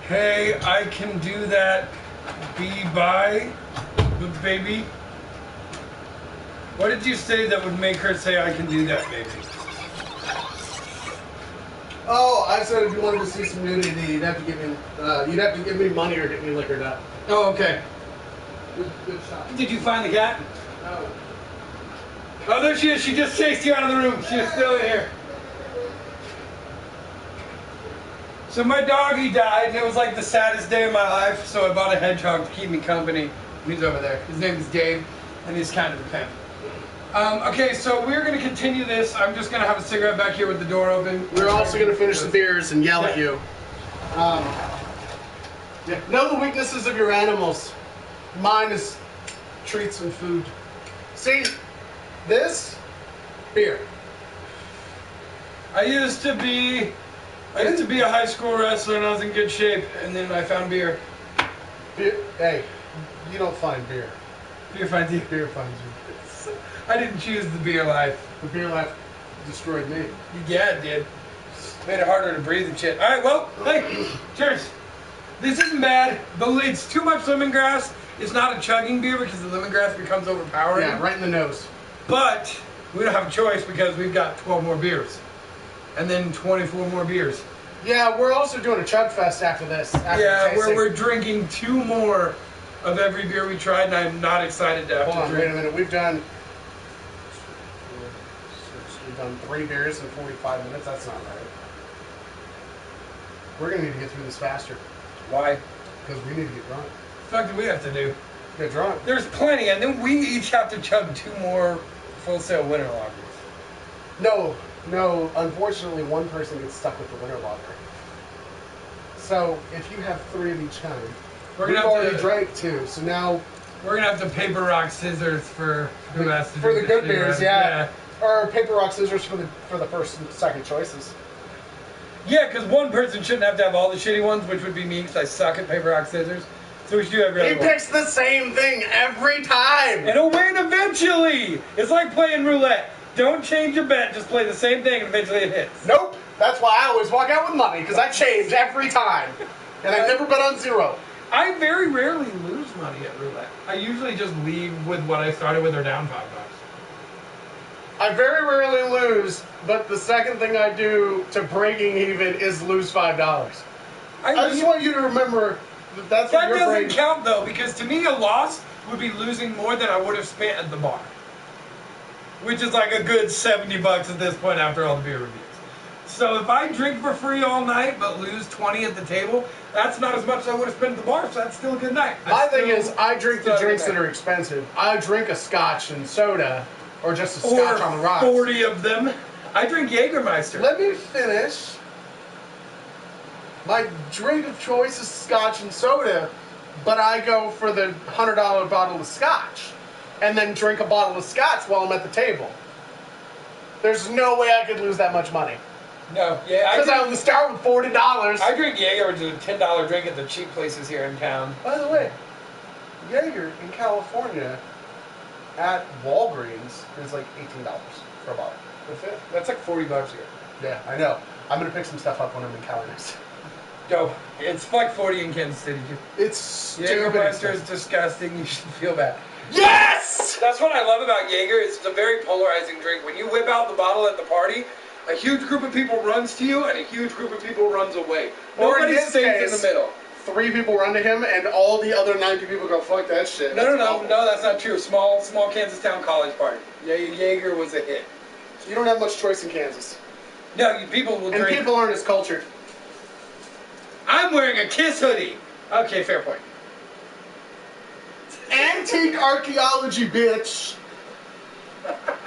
Hey, I can do that. Be by, baby. What did you say that would make her say I can do that, baby? Oh, I said if you wanted to see some nudity, you'd have to give me money or get me liquored up. Oh, okay. Good shot. Did you find the cat? No. Oh, there she is. She just chased you out of the room. She is still in here. So my doggy died, and it was like the saddest day of my life, so I bought a hedgehog to keep me company. And he's over there. His name is Dave, and he's kind of a pimp. Okay, so we're going to continue this. I'm just going to have a cigarette back here with the door open. We're also going to finish the beers and yell at you. Know the weaknesses of your animals. Mine is treats and food. See, this, beer. I used to be a high school wrestler, and I was in good shape, and then I found beer. Hey, you don't find beer. Beer finds you. Beer finds you. I didn't choose the beer life. The beer life destroyed me. Yeah, it did. Made it harder to breathe and shit. All right, well, hey, cheers. This isn't bad. It's too much lemongrass. It's not a chugging beer because the lemongrass becomes overpowering. Yeah, right in the nose. But we don't have a choice because we've got 12 more beers. And then 24 more beers. Yeah, we're also doing a chug fest after this. Yeah, where we're drinking 2 more of every beer we tried, and I'm not excited to have Hold to on, drink. wait a minute. We've done 3 beers in 45 minutes. That's not right. We're going to need to get through this faster. Why? Because we need to get drunk. What the fuck do we have to do? Get drunk. There's plenty, and then we each have to chug 2 more Full Sail winter lagers. No, unfortunately, one person gets stuck with the winter lager. So, if you have 3 of each kind, we've already drank 2, so now... We're going to have to paper, rock, scissors for who has to For do the good shitty beers, round. yeah. Or paper, rock, scissors for the first and second choices. Yeah, because one person shouldn't have to have all the shitty ones, which would be me, because I suck at paper, rock, scissors. So we should do every other He one. picks the same thing every time! And he'll win eventually! It's like playing roulette. Don't change your bet, just play the same thing and eventually it hits. Nope! That's why I always walk out with money, because I change every time. And I never bet on 0. I very rarely lose money at roulette. I usually just leave with what I started with or down $5. I very rarely lose, but the second thing I do to breaking even is lose $5. I just want you to remember that that doesn't count though, because to me a loss would be losing more than I would have spent at the bar. Which is like a good $70 at this point after all the beer reviews. So if I drink for free all night but lose 20 at the table, that's not as much as I would have spent at the bar, so that's still a good night. My thing is, I drink the drinks that are expensive. I drink a scotch and soda, or just a scotch on the rocks. 40 of them. I drink Jägermeister. Let me finish. My drink of choice is scotch and soda, but I go for the $100 bottle of scotch, and then drink a bottle of scotch while I'm at the table. There's no way I could lose that much money. No, yeah, because I would start with $40. I drink Jaeger, which is a $10 drink at the cheap places here in town. By the way, Jaeger in California at Walgreens is like $18 for a bottle. That's like $40 here. Yeah, I know. I'm gonna pick some stuff up when I'm in Cali next. Dope. It's like 40 in Kansas City too. It's Jägermeister is disgusting. You should feel bad. Yes! That's what I love about Jaeger. It's a very polarizing drink. When you whip out the bottle at the party, a huge group of people runs to you and a huge group of people runs away. Nobody stays in the middle. 3 people run to him and all the other 90 people go, fuck that shit. No, that's not true. Small Kansas town college party. Jaeger was a hit. You don't have much choice in Kansas. No, people will drink. And people aren't as cultured. I'm wearing a Kiss hoodie. Okay, fair point. Antique archaeology, bitch.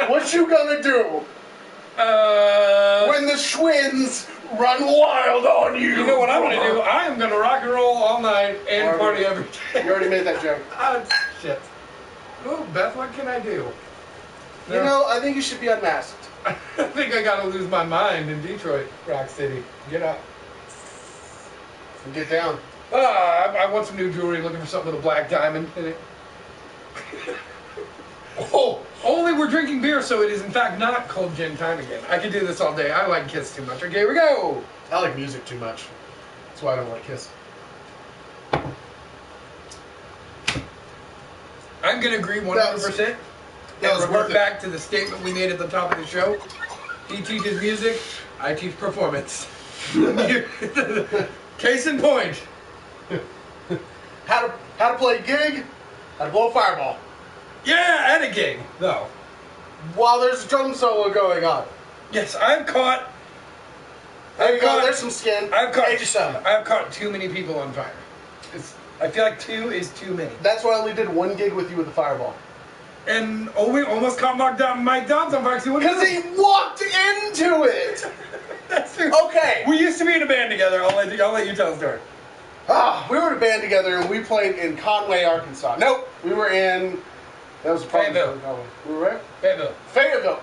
What you gonna do? When the Schwins run wild on you. You know what I'm gonna do? I am gonna rock and roll all night and party every day. You already made that joke. Shit. Oh, Beth, what can I do? You know, I think you should be unmasked. I think I gotta lose my mind in Detroit, Rock City. Get up. And get down. I want some new jewelry, looking for something with a black diamond in it. Oh, only we're drinking beer, so it is in fact not cold gin time again. I could do this all day. I like Kiss too much. Okay, here we go. I like music too much. That's why I don't like Kiss. I'm gonna agree 100%. That was revert back to the statement we made at the top of the show. He teaches music, I teach performance. Case in point. How to play a gig, how to blow a fireball. Yeah, at a gig, though. While there's a drum solo going on. Yes, I've caught... There's some skin. I've caught too many people on fire. I feel like 2 is too many. That's why I only did 1 gig with you with a fireball. And we almost caught Mike Dobbs on fire. Because he walked into it! That's true. Okay. We used to be in a band together. I'll let you tell the story. We were in a band together and we played in Conway, Arkansas. Nope. We were in... That was a problem. Fayetteville. We were where? Fayetteville.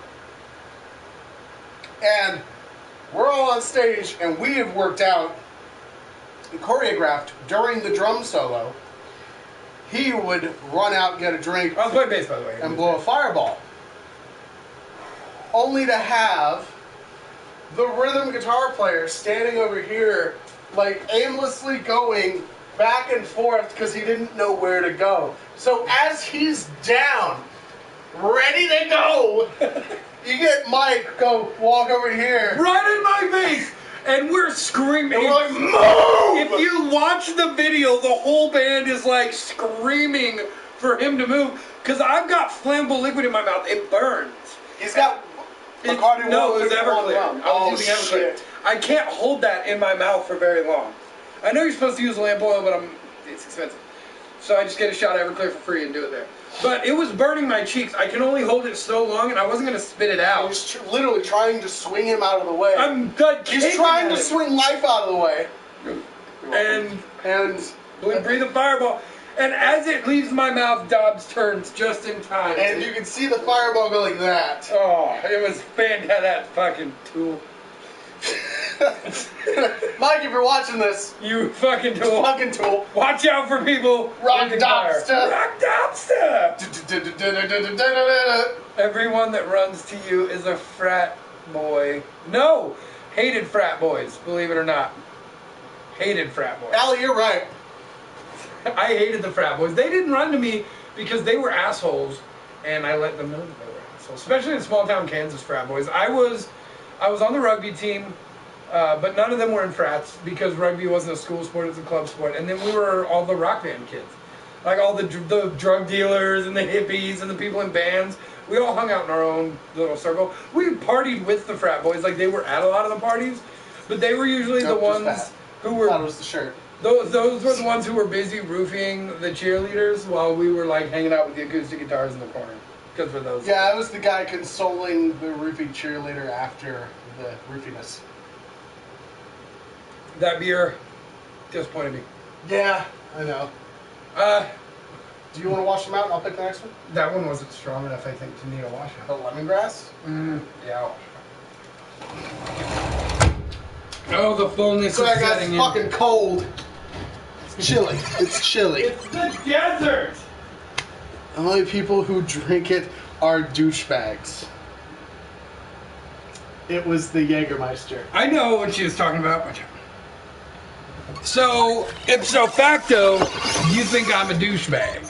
And we're all on stage and we have worked out and choreographed during the drum solo. He would run out and get a drink. I was playing bass, by the way. And blow a fireball. Only to have the rhythm guitar player standing over here, like aimlessly going back and forth because he didn't know where to go. So as he's down, ready to go, you get Mike walk over here. Right in my face! And we're screaming. And we're like, move! If you watch the video, the whole band is like screaming for him to move. Because I've got flammable liquid in my mouth. It burns. He's got... No, it was Everclear. I was using Everclear. I can't hold that in my mouth for very long. I know you're supposed to use lamp oil, but it's expensive. So I just get a shot of Everclear for free and do it there. But it was burning my cheeks. I can only hold it so long, and I wasn't going to spit it out. He's literally trying to swing him out of the way. He's trying to swing life out of the way. And breathe a fireball. And as it leaves my mouth, Dobbs turns just in time. And you can see the fireball go like that. Oh, it was fantastic. That fucking tool. Mike, if you're watching this, you fucking tool. Fucking tool. Watch out for people. Rock Dobster. Rock Dobster. Everyone that runs to you is a frat boy. No, hated frat boys. Believe it or not, hated frat boys. Allie, you're right. I hated the frat boys. They didn't run to me because they were assholes, and I let them know that they were assholes. Especially in small town Kansas frat boys. I was on the rugby team, but none of them were in frats because rugby wasn't a school sport; it was a club sport. And then we were all the rock band kids, like all the drug dealers and the hippies and the people in bands. We all hung out in our own little circle. We partied with the frat boys, like they were at a lot of the parties, but they were usually the ones who were. I thought it was the shirt. Those were the ones who were busy roofing the cheerleaders while we were like hanging out with the acoustic guitars in the corner. Because for those. Yeah, I was the guy consoling the roofing cheerleader after the roofiness. That beer disappointed me. Yeah, I know. Do you want to wash them out and I'll pick the next one? That one wasn't strong enough, I think, to need a washout. The lemongrass? Yeah. Oh, the fullness So is I got setting in. fucking cold. It's chilly. It's chilly. It's the desert! The only people who drink it are douchebags. It was the Jägermeister. I know what she was talking about. So, ipso facto, you think I'm a douchebag.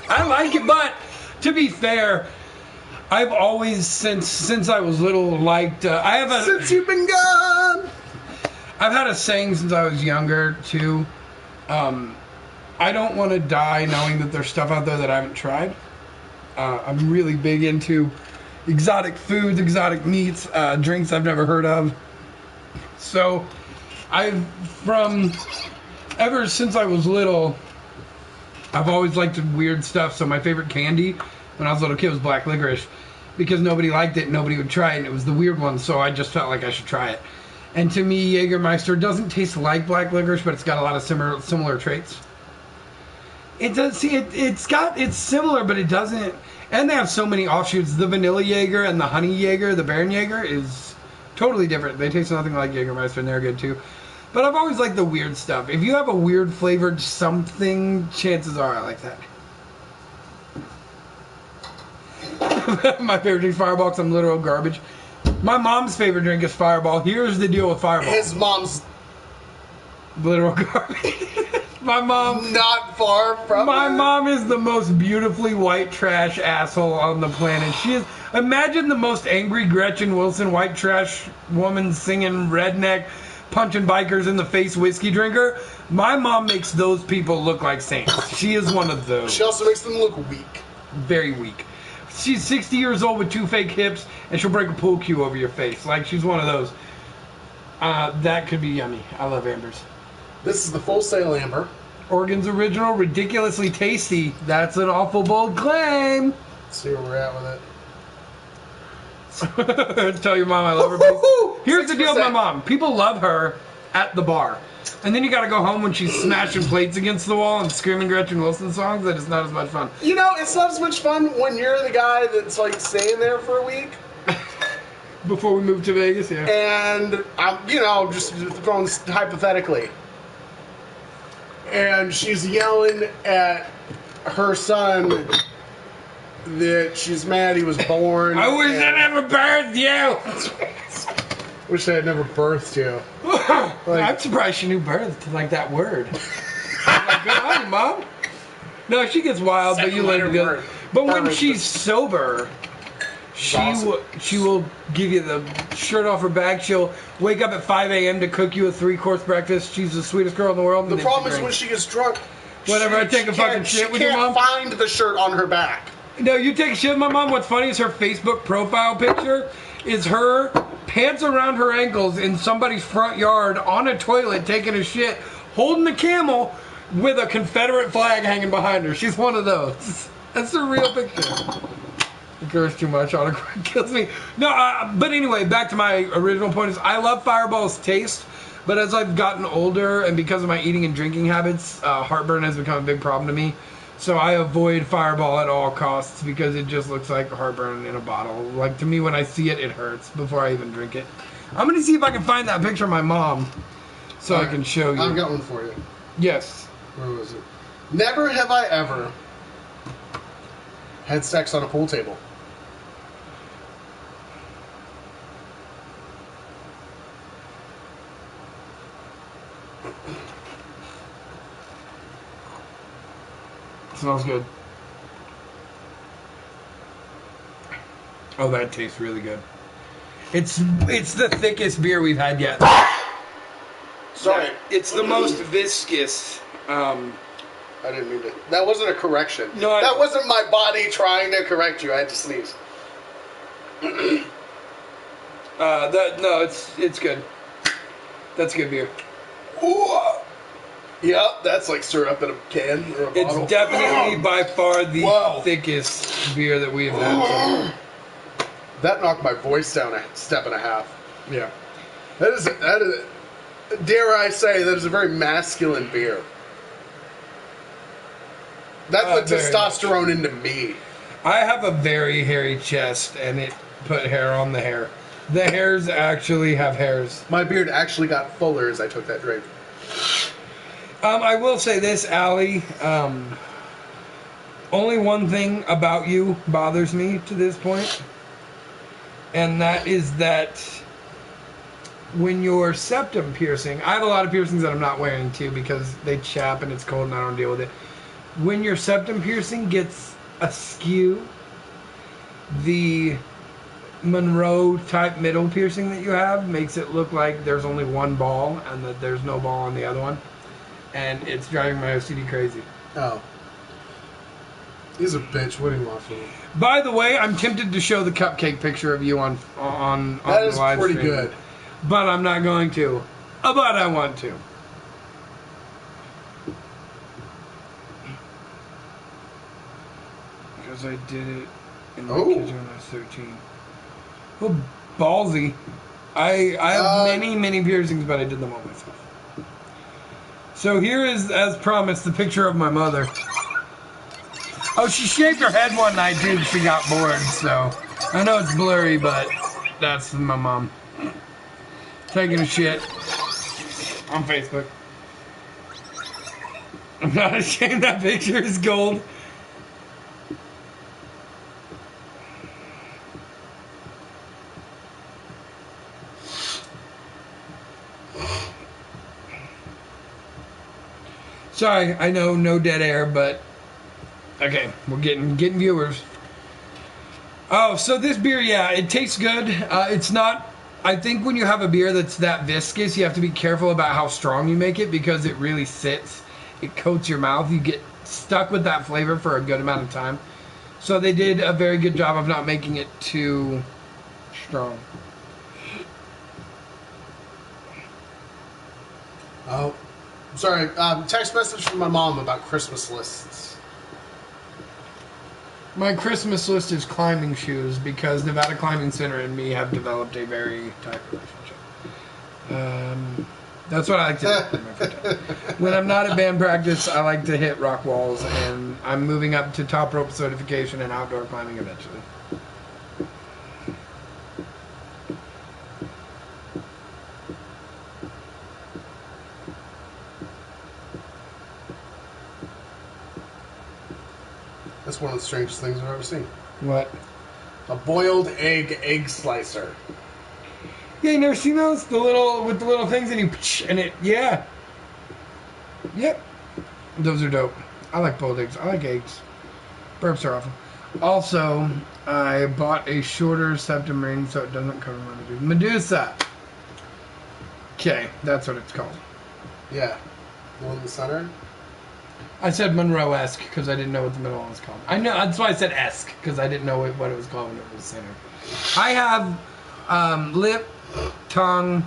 I like it, but to be fair, I've always, since I was little, liked. Since you've been gone! I've had a saying since I was younger, too. I don't want to die knowing that there's stuff out there that I haven't tried. I'm really big into exotic foods, exotic meats, drinks I've never heard of. So, ever since I was little, I've always liked weird stuff. So my favorite candy when I was a little kid was black licorice, because nobody liked it, nobody would try it, and it was the weird one. So I just felt like I should try it. And to me, Jägermeister doesn't taste like black licorice, but it's got a lot of similar traits. It does. See, it's similar, but it doesn't. And they have so many offshoots. The vanilla Jaeger and the honey Jaeger, the Baron Jaeger, is totally different. They taste nothing like Jägermeister, and they're good too. But I've always liked the weird stuff. If you have a weird flavored something, chances are I like that. My favorite drink is Fireball, because I'm literal garbage. My mom's favorite drink is Fireball. Here's the deal with Fireball. His mom's literal garbage. My mom... Not far from My her. mom is the most beautifully white trash asshole on the planet. She is... Imagine the most angry Gretchen Wilson white trash woman singing redneck, punching bikers in the face whiskey drinker. My mom makes those people look like saints. She is one of those. She also makes them look weak. Very weak. She's 60 years old with 2 fake hips, and she'll break a pool cue over your face. Like, she's one of those. That could be yummy. I love Ambers. This is the Full Sail Amber. Oregon's original, ridiculously tasty. That's an awful bold claim. Let's see where we're at with it. Tell your mom I love her. Please. Here's the deal with my mom. People love her at the bar. And then you gotta go home when she's smashing plates against the wall and screaming Gretchen Wilson songs. That is not as much fun. You know, it's not as much fun when you're the guy that's like staying there for a week. Before we move to Vegas, yeah. And I'm, just throwing hypothetically. And she's yelling at her son that she's mad he was born. I wish I never birthed you. Wish I had never birthed you. I'm surprised she knew birthed, like that word. Like, good on you, Mom. No, she gets wild, but you let her go. But when she's sober, she will give you the shirt off her back. She'll wake up at 5 a.m. to cook you a 3-course breakfast. She's the sweetest girl in the world. The problem is when she gets drunk, whenever I take a fucking shit with your mom, she can't find the shirt on her back. No, you take a shit with my mom. What's funny is her Facebook profile picture is her pants around her ankles in somebody's front yard on a toilet taking a shit, holding a camel with a Confederate flag hanging behind her. She's one of those. That's the real picture. The curse too much, autocorrect kills me. No, but anyway, back to my original point is I love Fireball's taste, but as I've gotten older and because of my eating and drinking habits, heartburn has become a big problem to me. So I avoid Fireball at all costs because it just looks like heartburn in a bottle. Like, to me, when I see it, it hurts before I even drink it. I'm going to see if I can find that picture of my mom so I can show you. I've got one for you. Yes. Where was it? Never have I ever had sex on a pool table. Smells good. Oh, that tastes really good. It's the thickest beer we've had yet. Sorry. It's the most viscous. I didn't mean to. That wasn't a correction. No, that wasn't my body trying to correct you. I had to sneeze. It's good. That's good beer. Ooh. Yep, that's like syrup in a can or a bottle. It's definitely by far the thickest beer that we have had. That knocked my voice down a step and a half. Yeah. That is, dare I say, that is a very masculine beer. That put testosterone into me. I have a very hairy chest, and it put hair on the hair. The hairs actually have hairs. My beard actually got fuller as I took that drink. I will say this, Allie. Only one thing about you bothers me to this point, and that is that when your septum piercing, I have a lot of piercings that I'm not wearing too because they chap and it's cold and I don't deal with it. When your septum piercing gets askew, the Monroe type middle piercing that you have makes it look like there's only one ball and that there's no ball on the other one, and it's driving my OCD crazy. Oh. He's a bitch. What do you want from him? By the way, I'm tempted to show the cupcake picture of you on that the is live pretty stream, good. but I'm not going to. But I want to. Because I did it in my kitchen when I was 13. Well, ballsy. I have many piercings, but I did them all myself. So here is, as promised, the picture of my mother. Oh, she shaved her head one night, too, because she got bored, so... I know it's blurry, but that's my mom. Taking a shit. On Facebook. I'm not ashamed that picture is gold. Sorry, I know no dead air, but okay, we're getting viewers. Oh, so this beer, yeah, it tastes good. It's not. I think when you have a beer that's that viscous, you have to be careful about how strong you make it because it really sits. It coats your mouth. You get stuck with that flavor for a good amount of time. So they did a very good job of not making it too strong. Oh. Sorry, text message from my mom about Christmas lists. My Christmas list is climbing shoes because Nevada Climbing Center and me have developed a very tight relationship. That's what I like to do in my free time. When I'm not at band practice, I like to hit rock walls, and I'm moving up to top rope certification and outdoor climbing eventually. That's one of the strangest things I've ever seen. What? A boiled egg slicer. Yeah, you never seen those? The little, with the little things and yeah. Yep. Those are dope. I like boiled eggs. I like eggs. Burps are awful. Also, I bought a shorter septum ring so it doesn't cover my Medusa. Okay, that's what it's called. Yeah. The one in the center? I said Monroe-esque because I didn't know what the middle one was called. I know, that's why I said esque, because I didn't know what it was called when it was centered. I have lip, tongue,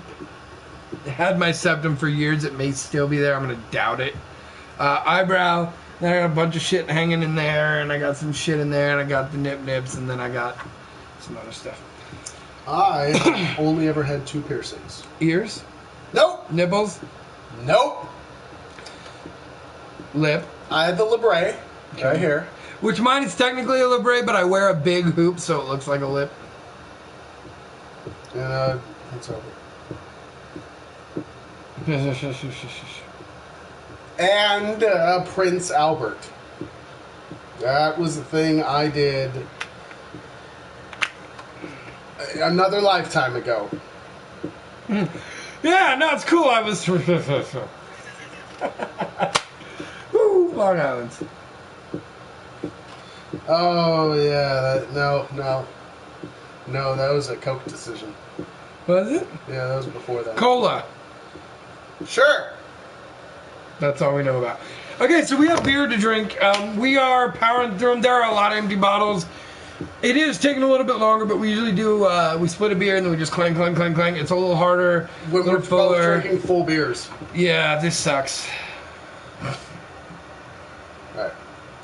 had my septum for years. It may still be there. I'm going to doubt it. Eyebrow, then I got a bunch of shit hanging in there, and I got some shit in there, and I got the nips, and then I got some other stuff. I only ever had 2 piercings. Ears? Nope. Nipples? Nope. Lip? I had the labrae right here. Which mine is technically a labrae, but I wear a big hoop so it looks like a lip. And what's over? And Prince Albert. That was the thing I did another lifetime ago. Yeah, no, it's cool. I was... Woo, Long Island. Oh, yeah. No, that was a Coke decision. Was it? Yeah, that was before that. Cola. Sure. That's all we know about. Okay, so we have beer to drink. We are powering through them. There are a lot of empty bottles. It is taking a little bit longer, but we usually do, we split a beer and then we just clang, clang, clang, clang. It's a little harder, When we're both drinking full beers. Yeah, this sucks. Alright,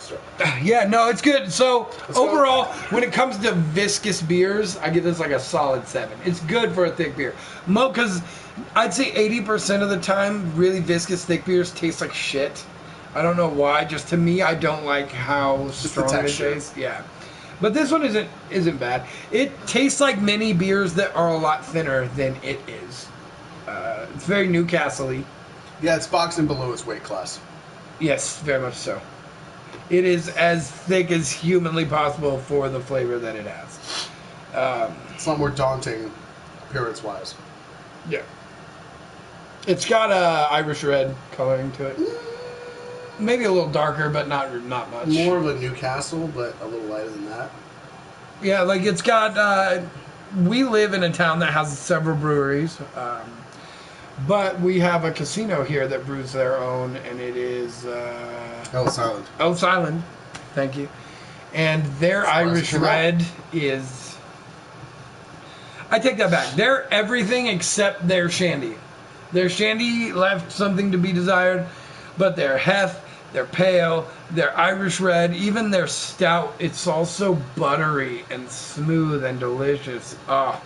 start. Yeah, no, it's good. So, overall, when it comes to viscous beers, I give this like a solid 7. It's good for a thick beer. Because I'd say 80% of the time, really viscous thick beers taste like shit. I don't know why. Just to me, I don't like how strong it tastes. Yeah. But this one isn't bad. It tastes like many beers that are a lot thinner than it is. It's very Newcastle-y. Yeah, it's boxing below its weight class. Yes, very much so. It is as thick as humanly possible for the flavor that it has. It's a lot more daunting appearance-wise. Yeah. It's got Irish red coloring to it. Maybe a little darker, but not much. More of a Newcastle, but a little lighter than that. Yeah, like it's got... we live in a town that has several breweries. But we have a casino here that brews their own, and it is... Ellis Island. Ellis Island. Thank you. And their Irish red is... I take that back. They're everything except their shandy. Their shandy left something to be desired, but their hef, their pale, their Irish red, even their stout, it's also buttery and smooth and delicious. Oh,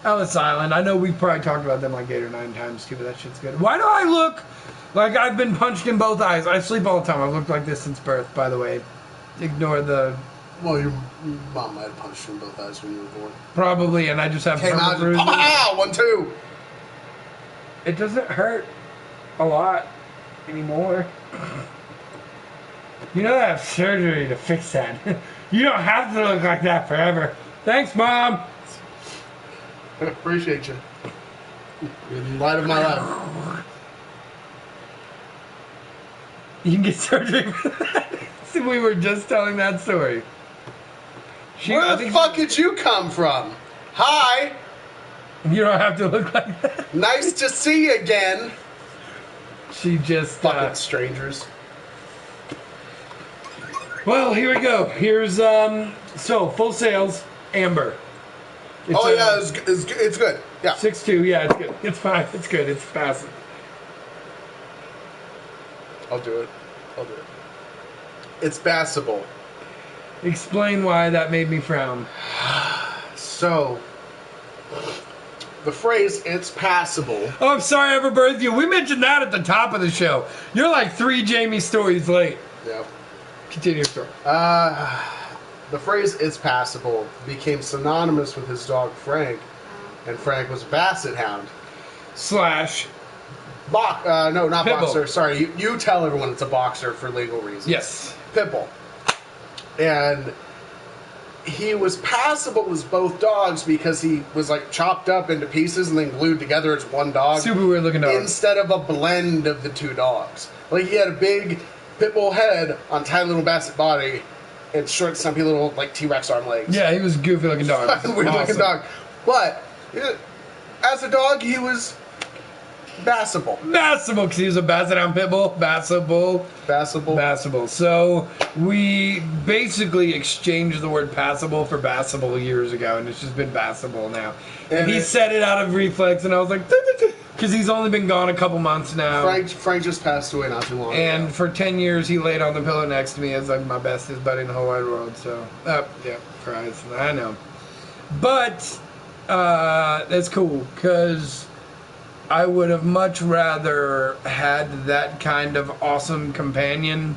Ellis Island. I know we've probably talked about them like 8 or 9 times too, but that shit's good. Why do I look like I've been punched in both eyes? I sleep all the time. I've looked like this since birth, by the way. Ignore the... Well, your mom might have punched you in both eyes when you were born. Probably, and I just have Came out and... Ah! 1, 2! It doesn't hurt a lot anymore. You know I have surgery to fix that. You don't have to look like that forever. Thanks, Mom. Appreciate you. You're the light of my life. You can get surgery for that. So we were just telling that story. Where the fuck did you come from? Hi. You don't have to look like that. Nice to see you again. She just... Fucking strangers. Well, here we go. Here's, so, Full Sails, Amber. It's it's good. Yeah. 6.2, yeah, it's good. It's fine. It's good. It's fast. I'll do it. It's passable. Explain why that made me frown. So, the phrase, it's passable. Oh, I'm sorry I ever birthed you. We mentioned that at the top of the show. You're like 3 Jamie stories late. Yeah. Continue your story. The phrase, it's passable, became synonymous with his dog, Frank. And Frank was a basset hound. Slash. No, not Pitbull. boxer. Sorry, you tell everyone it's a boxer for legal reasons. Yes. Pitbull. And he was passable as both dogs because he was like chopped up into pieces and then glued together as one dog. Super weird looking dog. Instead of a blend of the 2 dogs. Like he had a big Pitbull head on tiny little basset body and short, stumpy little like T-Rex arm legs. Yeah, he was a goofy looking dog. Weird looking dog. But as a dog, he was bassable. Bassable, because he was a basset hound pit bull. Bassable. So we basically exchanged the word passable for bassable years ago, and it's just been bassable now. And he said it out of reflex, and I was like, because he's only been gone a couple months now. Frank just passed away not too long ago. And for 10 years, he laid on the pillow next to me as like my bestest buddy in the whole wide world. So, yeah, cries. I know. But that's cool, because I would have much rather had that kind of awesome companion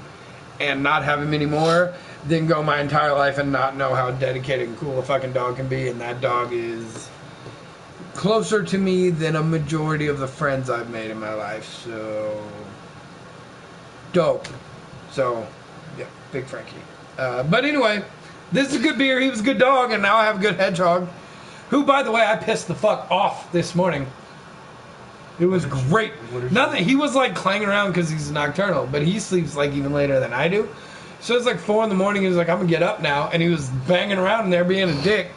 and not have him anymore than go my entire life and not know how dedicated and cool a fucking dog can be. And that dog is closer to me than a majority of the friends I've made in my life. So, dope. So, yeah, big Frankie. But anyway, this is a good beer. He was a good dog, and now I have a good hedgehog. Who, by the way, I pissed the fuck off this morning. It was great. Nothing. He was like clanging around because he's nocturnal, but he sleeps like even later than I do. So it's like 4 in the morning. He was like, "I'm gonna get up now," and he was banging around in there being a dick.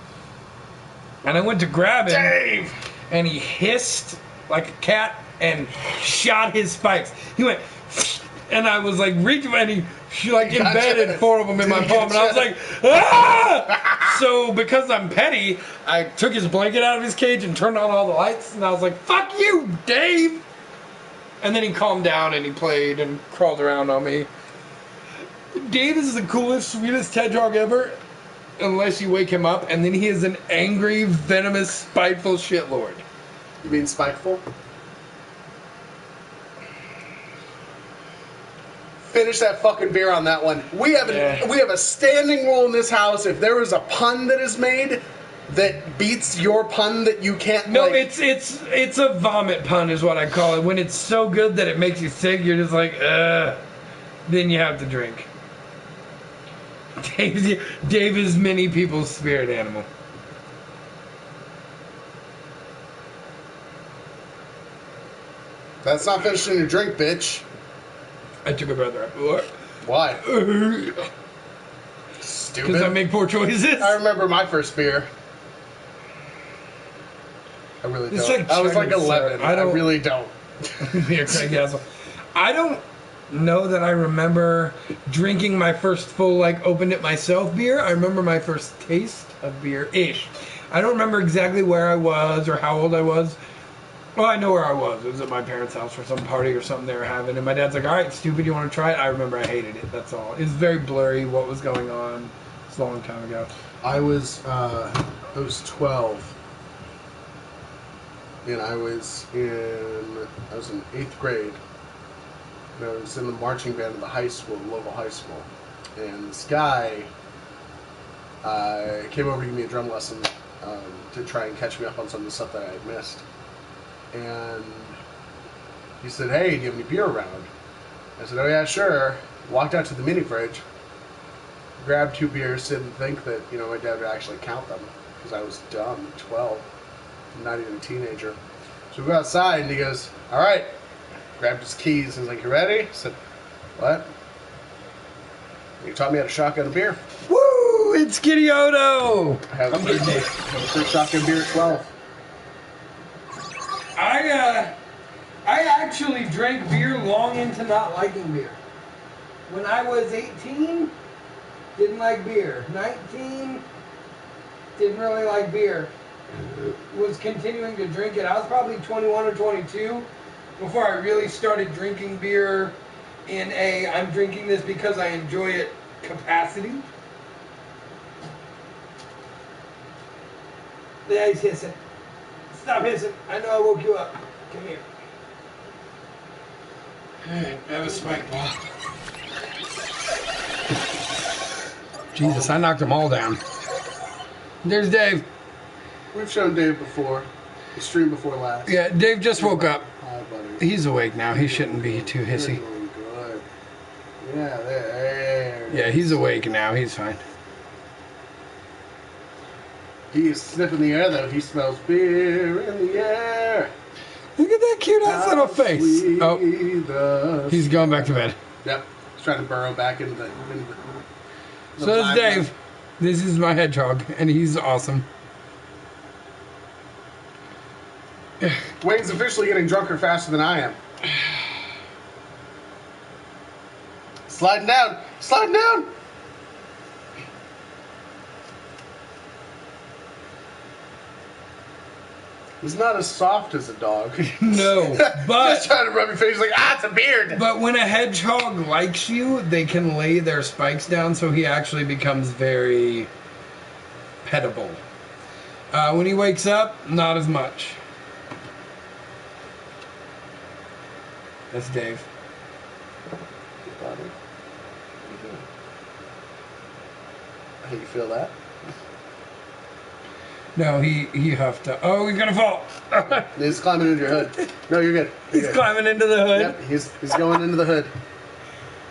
And I went to grab him, Dave! And he hissed like a cat and shot his spikes. He went, And I was like, reaching, and she like Gotcha. embedded 4 of them in my palm, and I was like, ah! So because I'm petty, I took his blanket out of his cage and turned on all the lights, and I was like, fuck you, Dave! And then he calmed down and he played and crawled around on me. Dave is the coolest, sweetest hedgehog ever, unless you wake him up, and then he is an angry, venomous, spiteful shitlord. You mean spiteful? Finish that fucking beer on that one. We have a standing rule in this house. If there is a pun that is made that beats your pun that you can't. No, it's a vomit pun is what I call it. When it's so good that it makes you sick, you're just like, then you have to drink. Dave is many people's spirit animal. That's not finishing your drink, bitch. I took a brother up. What? Why? Because Stupid. I make poor choices. I remember my first beer. I really It's don't. like I was like Chinese 11. syrup. I really don't. You're a crazy asshole. I don't know that I remember drinking my first full, like, opened it myself beer. I remember my first taste of beer-ish. I don't remember exactly where I was or how old I was. Well, I know where I was. It was at my parents' house for some party or something they were having. And my dad's like, all right, stupid, you want to try it? I remember I hated it. That's all. It was very blurry what was going on. It's a long time ago. I was 12. And I was in 8th grade. And I was in the marching band of the high school, the local high school. And this guy came over to give me a drum lesson to try and catch me up on some of the stuff that I had missed. And he said, hey, do you have any beer around? I said, oh yeah, sure. Walked out to the mini fridge, grabbed 2 beers, didn't think that, my dad would actually count them, because I was dumb, 12, not even a teenager. So we go outside, and he goes, all right. Grabbed his keys, and he's like, you ready? I said, what? He taught me how to shotgun a beer. Woo! It's Kitty Odo! I have my first shotgun beer at 12. I actually drank beer long into not liking beer. When I was 18, didn't like beer. 19, didn't really like beer. Was continuing to drink it. I was probably 21 or 22 before I really started drinking beer in I'm drinking this because I enjoy it capacity. Yeah, he's hissing. Stop hissing. I know I woke you up. Come here. I have a spike ball. Jesus, I knocked them all down. There's Dave. We've shown Dave before. The stream before last. Yeah, Dave just woke up. Hi, buddy. He's awake now. He shouldn't be too hissy. You're doing good. Yeah, there. Yeah, he's awake now. He's fine. He is sniffing the air, though. He smells beer in the air. Look at that cute ass little face. Oh, he's going back to bed. Yep. He's trying to burrow back into the So that's Dave. This is my hedgehog, and he's awesome. Wayne's officially getting drunker faster than I am. Sliding down. Sliding down. He's not as soft as a dog. No, but just trying to rub your face like, it's a beard. But when a hedgehog likes you, they can lay their spikes down, so he actually becomes very pettable. When he wakes up, not as much. That's Dave. Hey, buddy. What are you doing? How you feel that? No, he huffed up. Oh, he's gonna fall. He's climbing into your hood. No, you're good. You're He's good. climbing into the hood. Yep, he's going into the hood.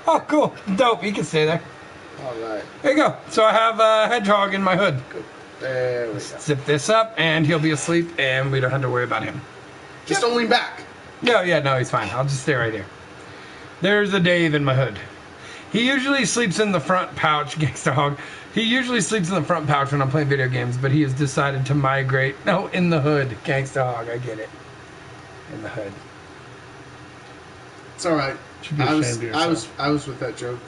Oh, cool. Dope. He can stay there. All right. There you go. So I have a hedgehog in my hood. Good. There we go. Zip this up, and he'll be asleep, and we don't have to worry about him. Just don't lean back. No, he's fine. I'll just stay right here. There's a Dave in my hood. He usually sleeps in the front pouch, gangsta hog. He usually sleeps in the front pouch when I'm playing video games, but he has decided to migrate. No, in the hood, gangsta hog. I get it. In the hood. It's all right. Should be ashamed of yourself. I was with that joke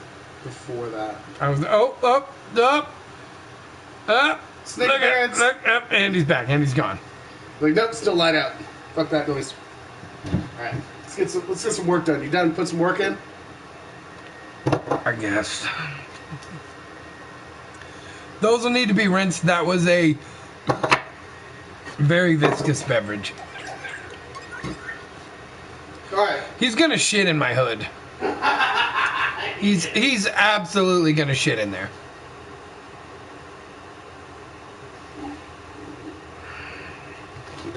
before that. I was up. Snake Look dance. look up. Andy's back. Andy's gone. Like, nope, still light out. Fuck that noise. Alright, let's get some work done. You done? Put some work in? I guess. Those will need to be rinsed. That was a very viscous beverage. Alright. He's gonna shit in my hood. He's absolutely gonna shit in there.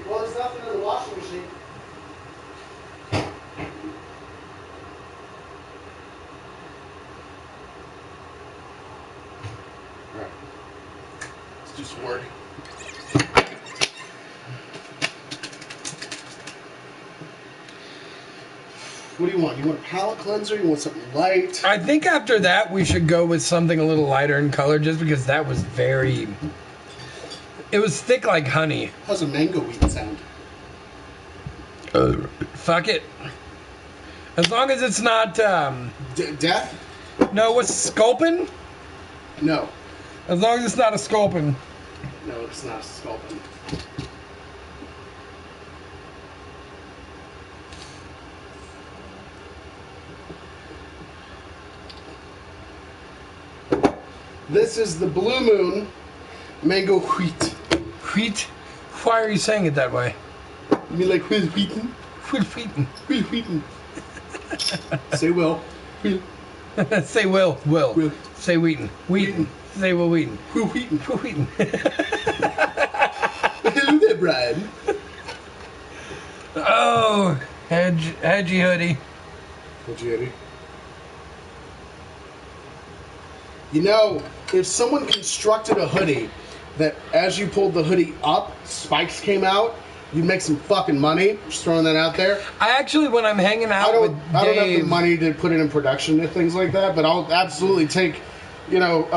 Well, there's nothing in the washing machine. Alright. Let's do some work. What do you want? You want a palette cleanser? You want something light? I think after that we should go with something a little lighter in color, just because that was very... It was thick like honey. How's a mango wheat sound? Fuck it. As long as it's not... Death? No, what's sculpin? No. As long as it's not a sculpin. No, it's not a sculpin. This is the Blue Moon Mango Wheat. Wheat? Why are you saying it that way? You mean like Will Wheaton? Will Wheaton. Will Wheaton. Say Will. Will. Say Will. Will. Will. Say Wheaton. Wheaton. Say Will Wheaton. Will Wheaton. Will Wheaton. Hello there, Brian. Oh, hedgy hoodie. Hedgy hoodie. You know, if someone constructed a hoodie that as you pulled the hoodie up, spikes came out, you'd make some fucking money. Just throwing that out there. I actually, when I'm hanging out with Dave... I don't have the money to put it in production and things like that, but I'll absolutely take, you know,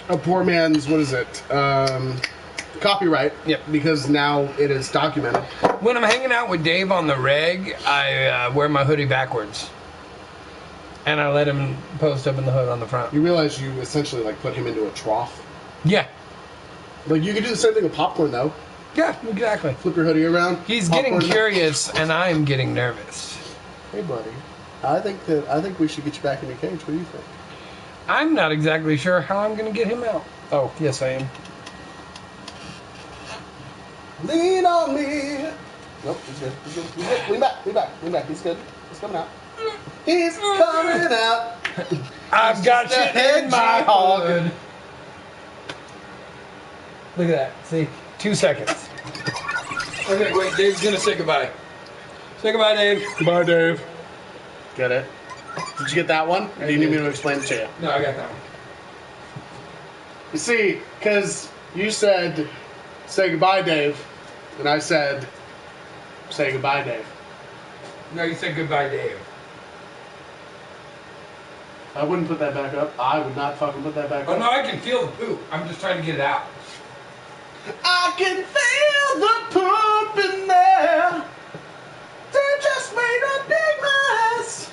a poor man's, what is it, copyright. Yep. Because now it is documented. When I'm hanging out with Dave on the reg, I wear my hoodie backwards. And I let him post up in the hood on the front. You realize you essentially, like, put him into a trough? Yeah. Like, you could do the same thing with popcorn, though. Yeah, exactly. Flip your hoodie around. He's getting curious, and I'm getting nervous. Hey, buddy. I think we should get you back in your cage. What do you think? I'm not exactly sure how I'm going to get him out. Oh, yes, I am. Lean on me. Nope, he's good. He's good. He's good. Lean back. Lean back. Lean back. He's good. He's coming out. He's coming out. I've got shit in my hood. Look at that. See? 2 seconds. Okay, wait. Dave's going to say goodbye. Say goodbye, Dave. Goodbye, Dave. Get it? Did you get that one? Or do you need me to explain it to you? No, I got that one. You see, because you said, say goodbye, Dave. And I said, say goodbye, Dave. No, you said goodbye, Dave. I wouldn't put that back up. I would not fucking put that back up. Oh, no, I can feel the poop. I'm just trying to get it out. I can feel the poop in there. They just made a big mess.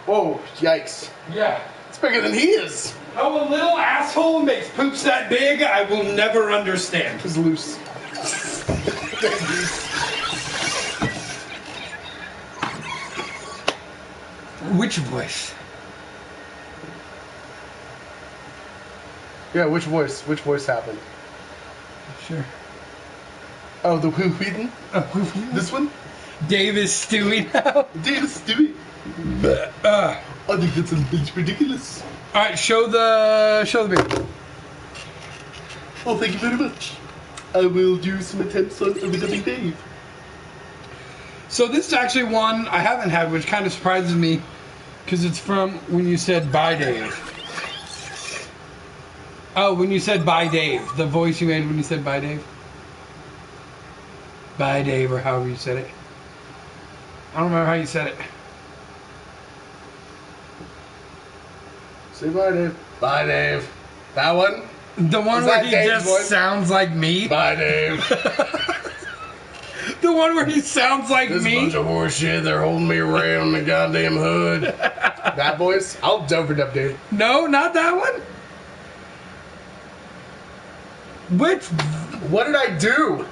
Whoa, yikes. Yeah. It's bigger than he is. How a little asshole makes poops that big, I will never understand. It's loose. Which voice? Yeah, which voice? Which voice happened? Sure. Oh, the Who Wheaton? This one? Dave is Stewie now. Dave is Stewie. I think that's a bit ridiculous. All right, show the beer. Oh, thank you very much. I will do some attempts on Overdubbing Dave. So this is actually one I haven't had, which kind of surprises me, because it's from when you said bye, Dave. Oh, when you said bye, Dave. The voice you made when you said bye, Dave. Bye, Dave, or however you said it. I don't remember how you said it. Say bye, Dave. Bye, Dave. That one? The one Is where that he Dave's just voice? sounds like me. Bye, Dave. The one where he sounds like This me. bunch of horse shit. They're holding me around the goddamn hood. That voice? I'll overdub, dude. No, not that one. Which? What did I do?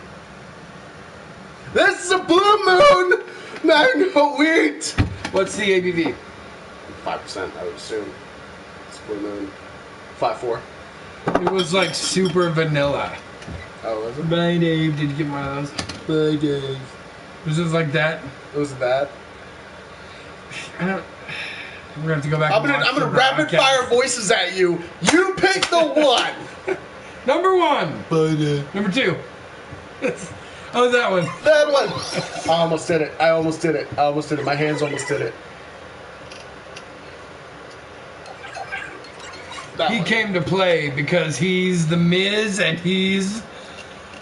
This is a blue moon mango wheat. What's the ABV? 5%, I would assume. It's blue moon. 5.4. It was like super vanilla. Oh, was it? Bye, Dave. Did you get one of those? Bye, Dave. Was it like that? It was that. I don't. We're gonna have to go back. I'm and gonna watch the rapid broadcast. fire voices at you. You pick the one. Number one. Bye, Dave. Number two. Oh, that one. That one. I almost did it. I almost did it. I almost did it. My hands almost did it. That He one. came to play because he's the Miz and he's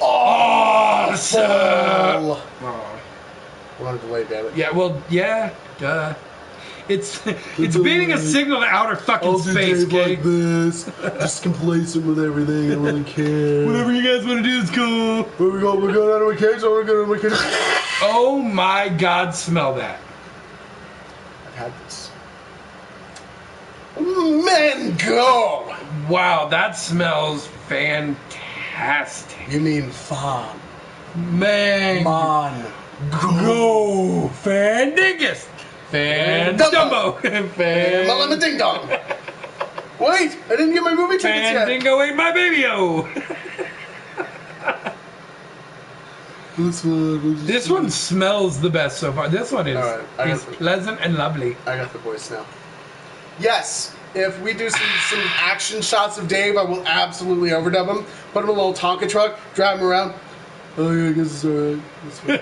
awesome. Oh. We're on a delay, damn it. Yeah, well, yeah, duh. It's being a signal to outer fucking space, okay? this. Just complacent with everything. I don't really care. Whatever you guys want to do is cool. Where we go? We're going out of my cage. We're going out of my cage. Oh my God, smell that. I've had this. Men go. Wow, that smells fantastic. You mean fawn? Man, Mon. go Fandingus. Fandumbo. Malama Ding Dong. Wait, I didn't get my movie tickets yet. Fandingo ate my baby-o. This one smells the best so far. This one is, All right, is pleasant and lovely. I got the voice now. Yes, if we do some action shots of Dave, I will absolutely overdub him. Put him in a little Tonka truck, drive him around. Oh yeah, I guess it's alright. It's fine.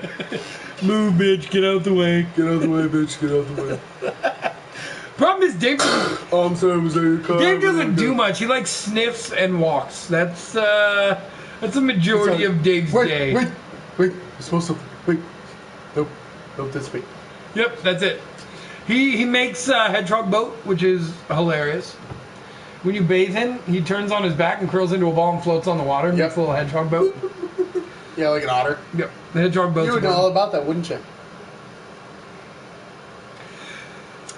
Move, bitch. Get out the way. Get out the way, bitch. Get out the way. Problem is, Dave. Oh, I'm sorry. Was that your car? Dave doesn't do much. He like sniffs and walks. That's a majority of Dave's day. Wait. You're supposed to. Wait. Nope. That's me. Yep, that's it. He makes hedgehog boat, which is hilarious. When you bathe him, he turns on his back and curls into a ball and floats on the water and makes a little hedgehog boat. Yeah, like an otter. Yep, the hedgehog boat. You would know all about that, wouldn't you?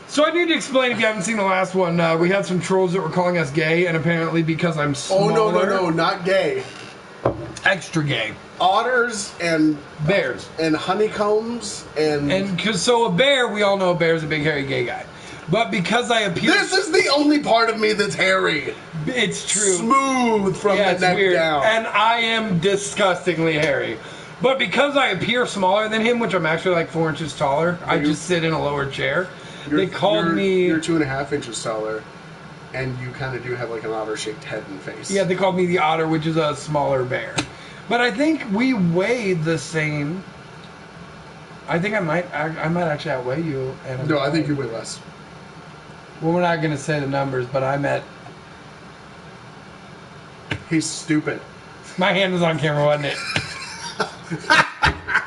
So I need to explain if you haven't seen the last one. We had some trolls that were calling us gay, and apparently because I'm smaller, No, not gay. extra gay. Otters and Bears. and honeycombs and Because so a bear, we all know a bear's a big hairy gay guy. But because I appear, this is the only part of me that's hairy. it's true. Smooth from Yeah, the it's neck weird. down. And I am disgustingly hairy. But because I appear smaller than him, which I'm actually like 4 inches taller, I just sit in a lower chair. They called me. You're 2.5 inches taller, and you kind of do have like an otter-shaped head and face. Yeah, they called me the otter, which is a smaller bear. But I think we weigh the same. I think I might actually outweigh you. And No, I think you weigh less. Well, we're not going to say the numbers, but I'm at. He's stupid. My hand was on camera, wasn't it?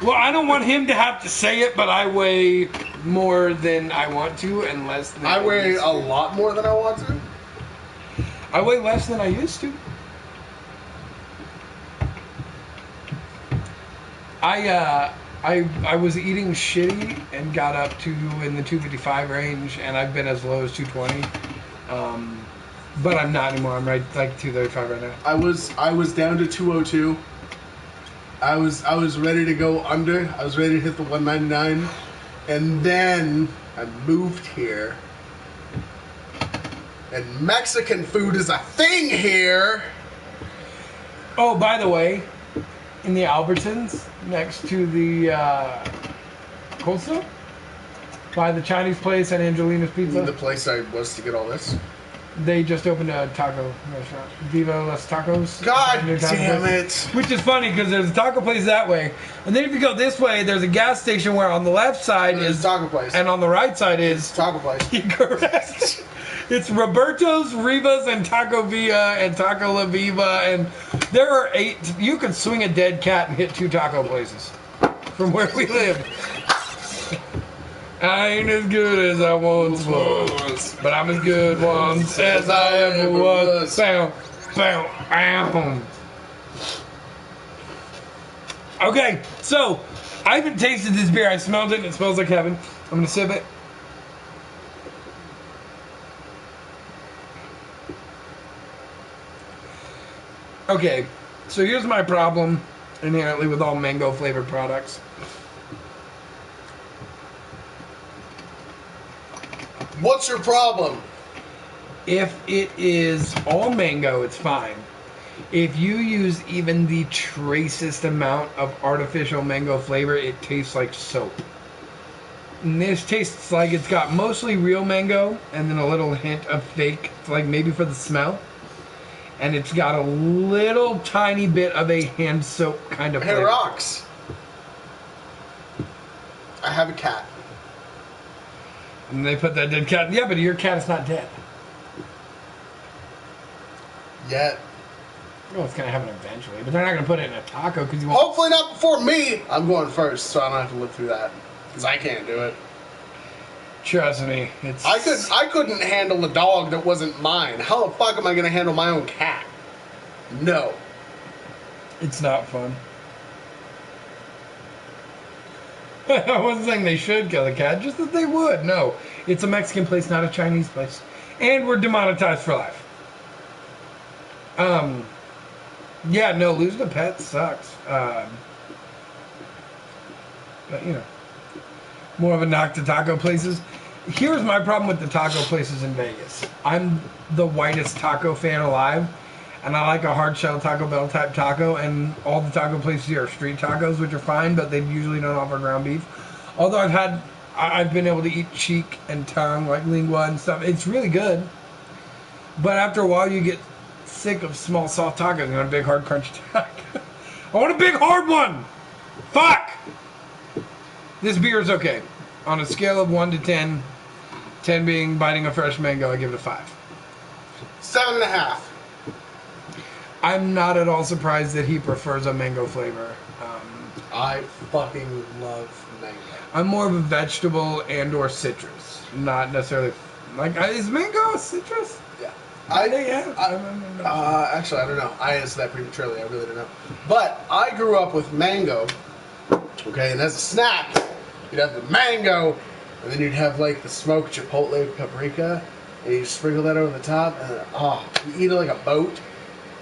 Well, I don't want him to have to say it, but I weigh more than I want to and less than I weigh used a to. lot more than I want to. I weigh less than I used to. I was eating shitty and got up to in the 255 range, and I've been as low as 220. But I'm not anymore. I'm right like 235 right now. I was down to 202. I was ready to go under. I was ready to hit the 199, and then I moved here. And Mexican food is a thing here. Oh, by the way, in the Albertsons, next to the Cold Stone, by the Chinese place and Angelina's Pizza, The place I was to get all this. they just opened a taco restaurant, Viva Los Tacos. God New taco damn place. it. Which is funny because there's a taco place that way, and then if you go this way, there's a gas station where on the left side There's is a taco place. and on the right side is Taco place. correct. It's Roberto's, Rivas, and Taco Villa, and Taco La Viva, and there are 8. You could swing a dead cat and hit 2 taco places from where we live. I ain't as good as I once was, but I'm as good once as I ever was. Bam, Bam. Okay, so I haven't tasted this beer. I smelled it and it smells like heaven. I'm gonna sip it. Okay, so here's my problem inherently with all mango flavored products. What's your problem? If it is all mango, it's fine. If you use even the tracest amount of artificial mango flavor, it tastes like soap. And this tastes like it's got mostly real mango and then a little hint of fake, like maybe for the smell. And it's got a little tiny bit of a hand soap kind of flavor. Hey, Rocks. I have a cat. And they put that dead cat. Yeah, but your cat is not dead. Yet. Well, it's going to happen eventually. But they're not going to put it in a taco because you won't. Hopefully not before me. I'm going first, so I don't have to live through that. Because I can't do it. Trust me. It's. I couldn't handle a dog that wasn't mine. How the fuck am I going to handle my own cat? No. It's not fun. I wasn't saying they should kill a cat, just that they would. No. It's a Mexican place, not a Chinese place. And we're demonetized for life. Yeah, no, losing a pet sucks. But, you know, more of a knock to taco places. Here's my problem with the taco places in Vegas. I'm the whitest taco fan alive, and I like a hard shell Taco Bell type taco, and all the taco places here are street tacos, which are fine, but they usually don't offer ground beef. Although I've been able to eat cheek and tongue, like lingua and stuff. It's really good. But after a while, you get sick of small soft tacos. You want a big hard crunchy taco. I want a big hard one. Fuck. This beer is okay. On a scale of 1 to 10, 10 being biting a fresh mango, I give it a 5. 7.5. I'm not at all surprised that he prefers a mango flavor. I fucking love mango. I'm more of a vegetable and or citrus. Not necessarily... Like, is mango a citrus? Yeah. Actually, I don't know. I answered that prematurely. I really don't know. But I grew up with mango. Okay, and as a snack, you'd have the mango, and then you'd have like the smoked chipotle paprika, and you sprinkle that over the top, and you eat it like a boat.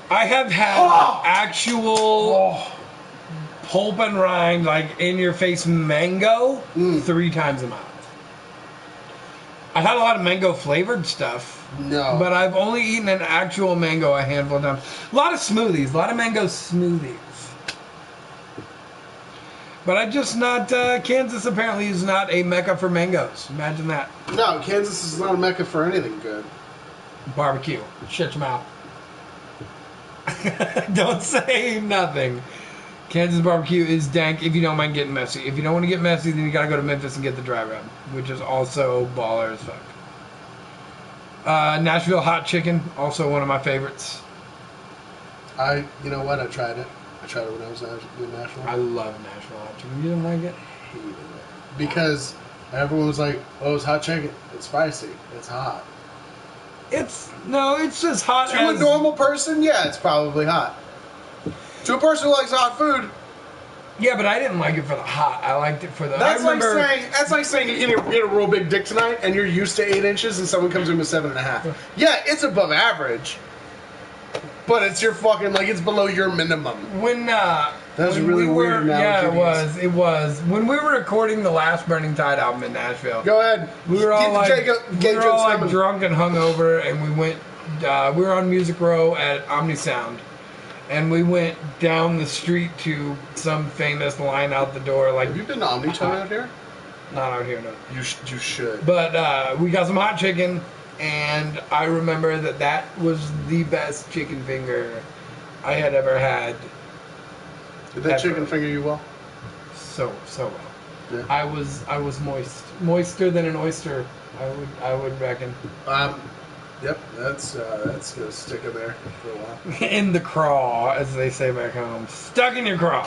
I have had actual pulp and rind, like in your face mango 3 times a month. I've had a lot of mango flavored stuff. No. But I've only eaten an actual mango a handful of times. A lot of smoothies. A lot of mango smoothies. But I just not... Kansas apparently is not a mecca for mangoes. Imagine that. No, Kansas is not a mecca for anything good. Barbecue. Shut your mouth. Don't say nothing. Kansas barbecue is dank if you don't mind getting messy. If you don't want to get messy, then you gotta go to Memphis and get the dry rub, which is also baller as fuck. Nashville hot chicken, also one of my favorites. You know what? I tried it. I tried it when I was in Nashville. I love Nashville hot chicken. You didn't like it? I hated it. Because everyone was like, oh, it's hot chicken. It's spicy. It's hot. It's just hot. To a normal person, yeah, it's probably hot. To a person who likes hot food, yeah, but I didn't like it for the hot. I liked it for the. That's like saying you get a real big dick tonight, and you're used to 8 inches, and someone comes in with 7.5. Yeah, it's above average, but it's your fucking it's below your minimum. That was a really weird analogy. Yeah, it was. When we were recording the last Burning Tide album in Nashville, go ahead. We were all drunk and hungover, and we went. We were on Music Row at Omni Sound. And we went down the street to some famous line out the door. Like, have you been to Omni-Town out here? Not out here, no. You should. But we got some hot chicken, and I remember that was the best chicken finger I had ever had. Did that chicken finger you well? So well. Yeah. I was moister than an oyster. I would reckon. Yep, that's gonna stick in there for a while. In the craw, as they say back home. Stuck in your craw.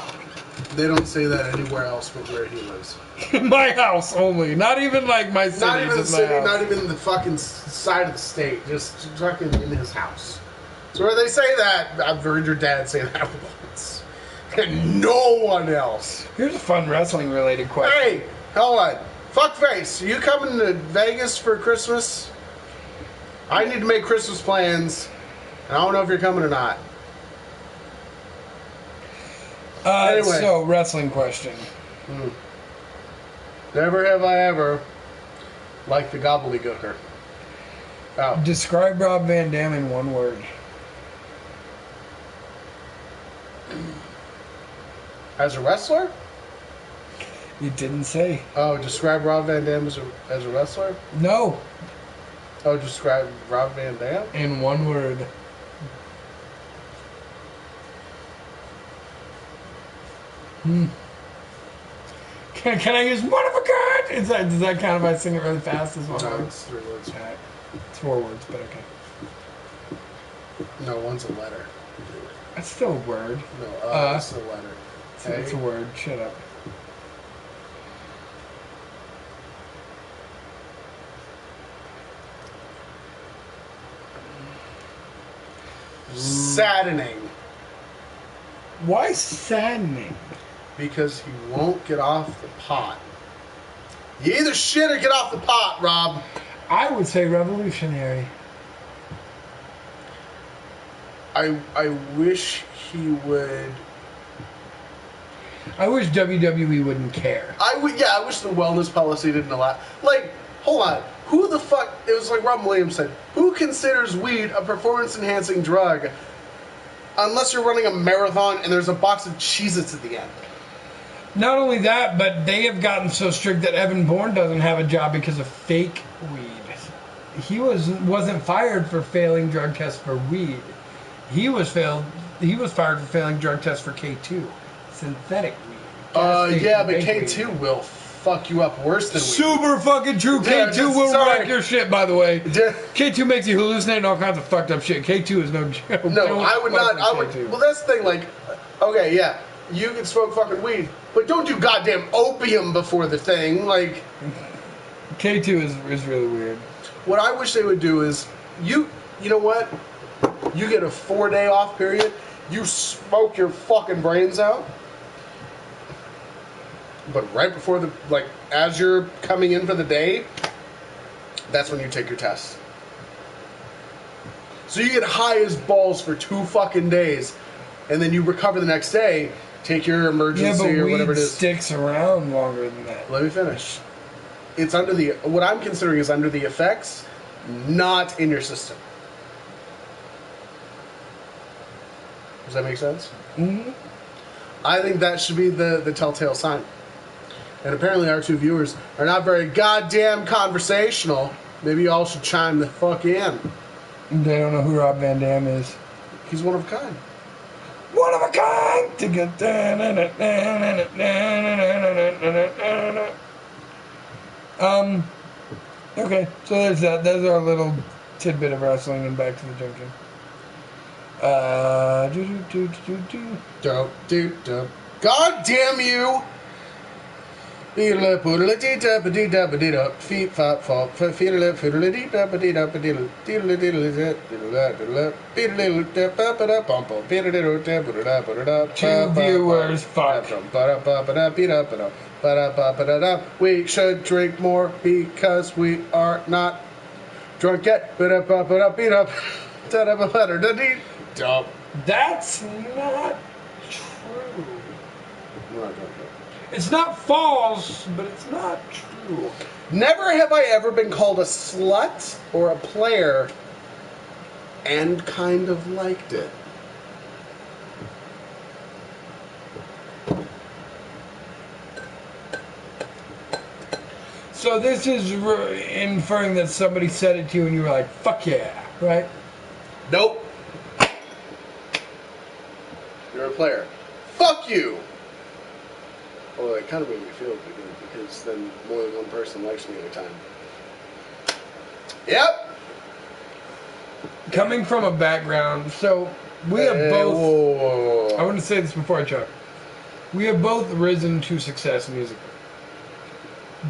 They don't say that anywhere else but where he lives. In my house only. Not even like my city. Not even the city, not even the fucking side of the state. Just fucking in his house. So where they say that, I've heard your dad say that once. And no one else. Here's a fun wrestling-related question. Hey, hold on. Fuckface, you coming to Vegas for Christmas? I need to make Christmas plans, and I don't know if you're coming or not. Anyway. So, wrestling question. Never have I ever liked the gobbledygooker. Oh. Describe Rob Van Dam in one word. As a wrestler? You didn't say. Oh, describe Rob Van Dam as a wrestler? No. Oh, describe Rob Van Dam? In one word. Can I use one of a kind? Does that count if I sing it really fast as well? No, it's 3 words. Alright. It's 4 words, but okay. No, one's a letter. That's still a word. No, it's a letter. It's a word. Shut up. Saddening. Why saddening? Because he won't get off the pot. You either shit or get off the pot, Rob. I would say revolutionary. I wish he would. I wish WWE wouldn't care. I wish the wellness policy didn't allow. Like, hold on. Who the fuck? It was like Robin Williams said. Who considers weed a performance-enhancing drug unless you're running a marathon and there's a box of Cheez-Its at the end? Not only that, but they have gotten so strict that Evan Bourne doesn't have a job because of fake weed. He wasn't fired for failing drug tests for weed. He was fired for failing drug tests for K2, synthetic weed. Yeah, but K2 weed will fuck you up worse than weed. Super fucking true. K2 will wreck your shit, by the way. K2 makes you hallucinate and all kinds of fucked up shit. K2 is no joke. No, I would not. Well, that's the thing. Like, okay, yeah, you can smoke fucking weed, but don't do goddamn opium before the thing. Like, K2 is really weird. What I wish they would do is, you know what? You get a 4-day off period. You smoke your fucking brains out. But right before as you're coming in for the day, that's when you take your test. So you get high as balls for 2 fucking days, and then you recover the next day, take your emergency or whatever it is. Sticks around longer than that. Let me finish. It's what I'm considering is under the effects, not in your system. Does that make sense? Mm-hmm. I think that should be the telltale sign. And apparently our 2 viewers are not very goddamn conversational. Maybe y'all should chime the fuck in. They don't know who Rob Van Dam is. He's one of a kind. One of a kind! To get okay, so there's that. There's our little tidbit of wrestling and back to the junction. God damn you! Two viewers, fuck. We should drink more because we are not drunk yet. That's not true. It's not false, but it's not true. Never have I ever been called a slut or a player and kind of liked it. So this is inferring that somebody said it to you and you were like, fuck yeah, right? Nope. You're a player. Fuck you! Well, it kind of made me feel good because then more than one person likes me at a time. Yep! Coming from a background, so we have both... Whoa. I want to say this before I chuck. We have both risen to success musically.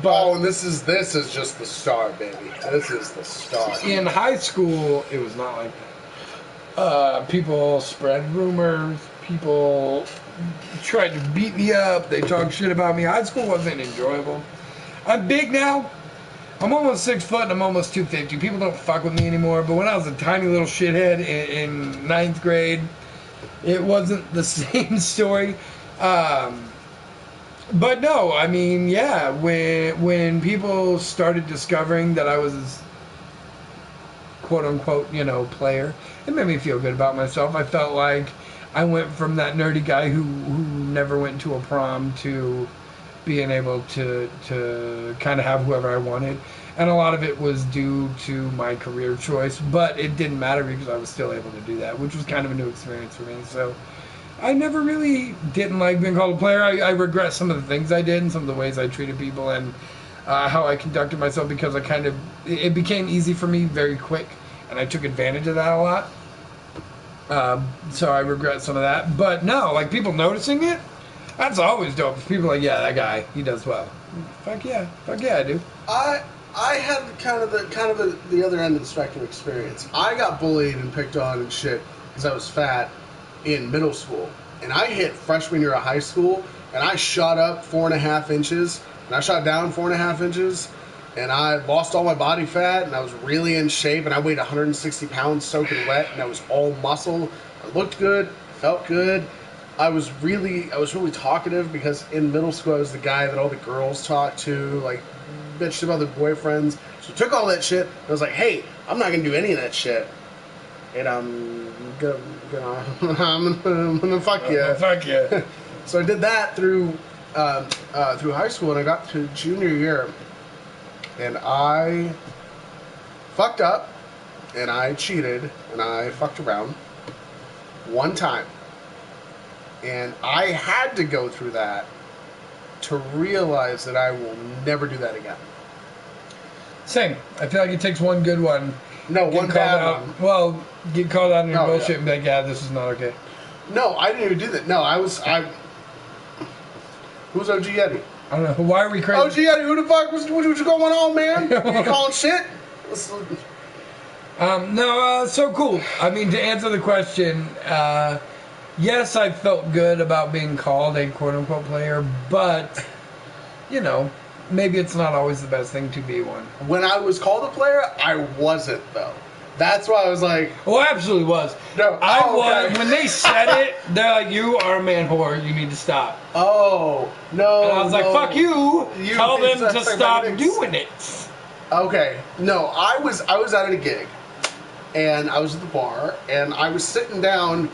But and this is just the start, baby. This is the start. in high school, it was not like that. People spread rumors. People tried to beat me up. They talked shit about me. High school wasn't enjoyable. I'm big now. I'm almost 6 foot and I'm almost 250. People don't fuck with me anymore. But when I was a tiny little shithead in ninth grade, it wasn't the same story. But no, I mean, yeah, when people started discovering that I was quote unquote, player, it made me feel good about myself. I felt like I went from that nerdy guy who never went to a prom to being able to kind of have whoever I wanted. And a lot of it was due to my career choice, but it didn't matter because I was still able to do that, which was kind of a new experience for me. So I never really didn't like being called a player. I regret some of the things I did and some of the ways I treated people and how I conducted myself because it became easy for me very quick, and I took advantage of that a lot. So I regret some of that. But no, like people noticing it, that's always dope. People are like, yeah, that guy, he does well. Fuck yeah, I do. I had kind of the other end of the spectrum experience. I got bullied and picked on and shit because I was fat in middle school, and I hit freshman year of high school, and I shot up 4.5 inches, and I shot down 4.5 inches, and I lost all my body fat, and I was really in shape, and I weighed 160 pounds soaking wet, and I was all muscle. I looked good, felt good. I was really talkative because in middle school I was the guy that all the girls talked to, like bitched about their boyfriends. So I took all that shit, and I was like, hey, I'm not gonna do any of that shit, and I'm gonna fuck you. Fuck you. So I did that through high school, and I got to junior year, and I fucked up, and I cheated, and I fucked around one time. And I had to go through that to realize that I will never do that again. Same. I feel like it takes one good one. No, one bad one. Well, get called out on your bullshit and be like, yeah, this is not okay. No, I didn't even do that. No, who's OG Eddie? I don't know. Why are we crazy? OG Eddie, who the fuck was going on, man? You calling shit? So cool. I mean, to answer the question, yes, I felt good about being called a quote-unquote player, but, maybe it's not always the best thing to be one. When I was called a player, I wasn't, though. That's why I was like... Oh, I absolutely was. No, I was. When they said it, they're like, you are a man whore, you need to stop. Oh, no, and I was like, fuck you. Tell them to stop doing it. Okay. No, I was out at a gig, and I was at the bar, and I was sitting down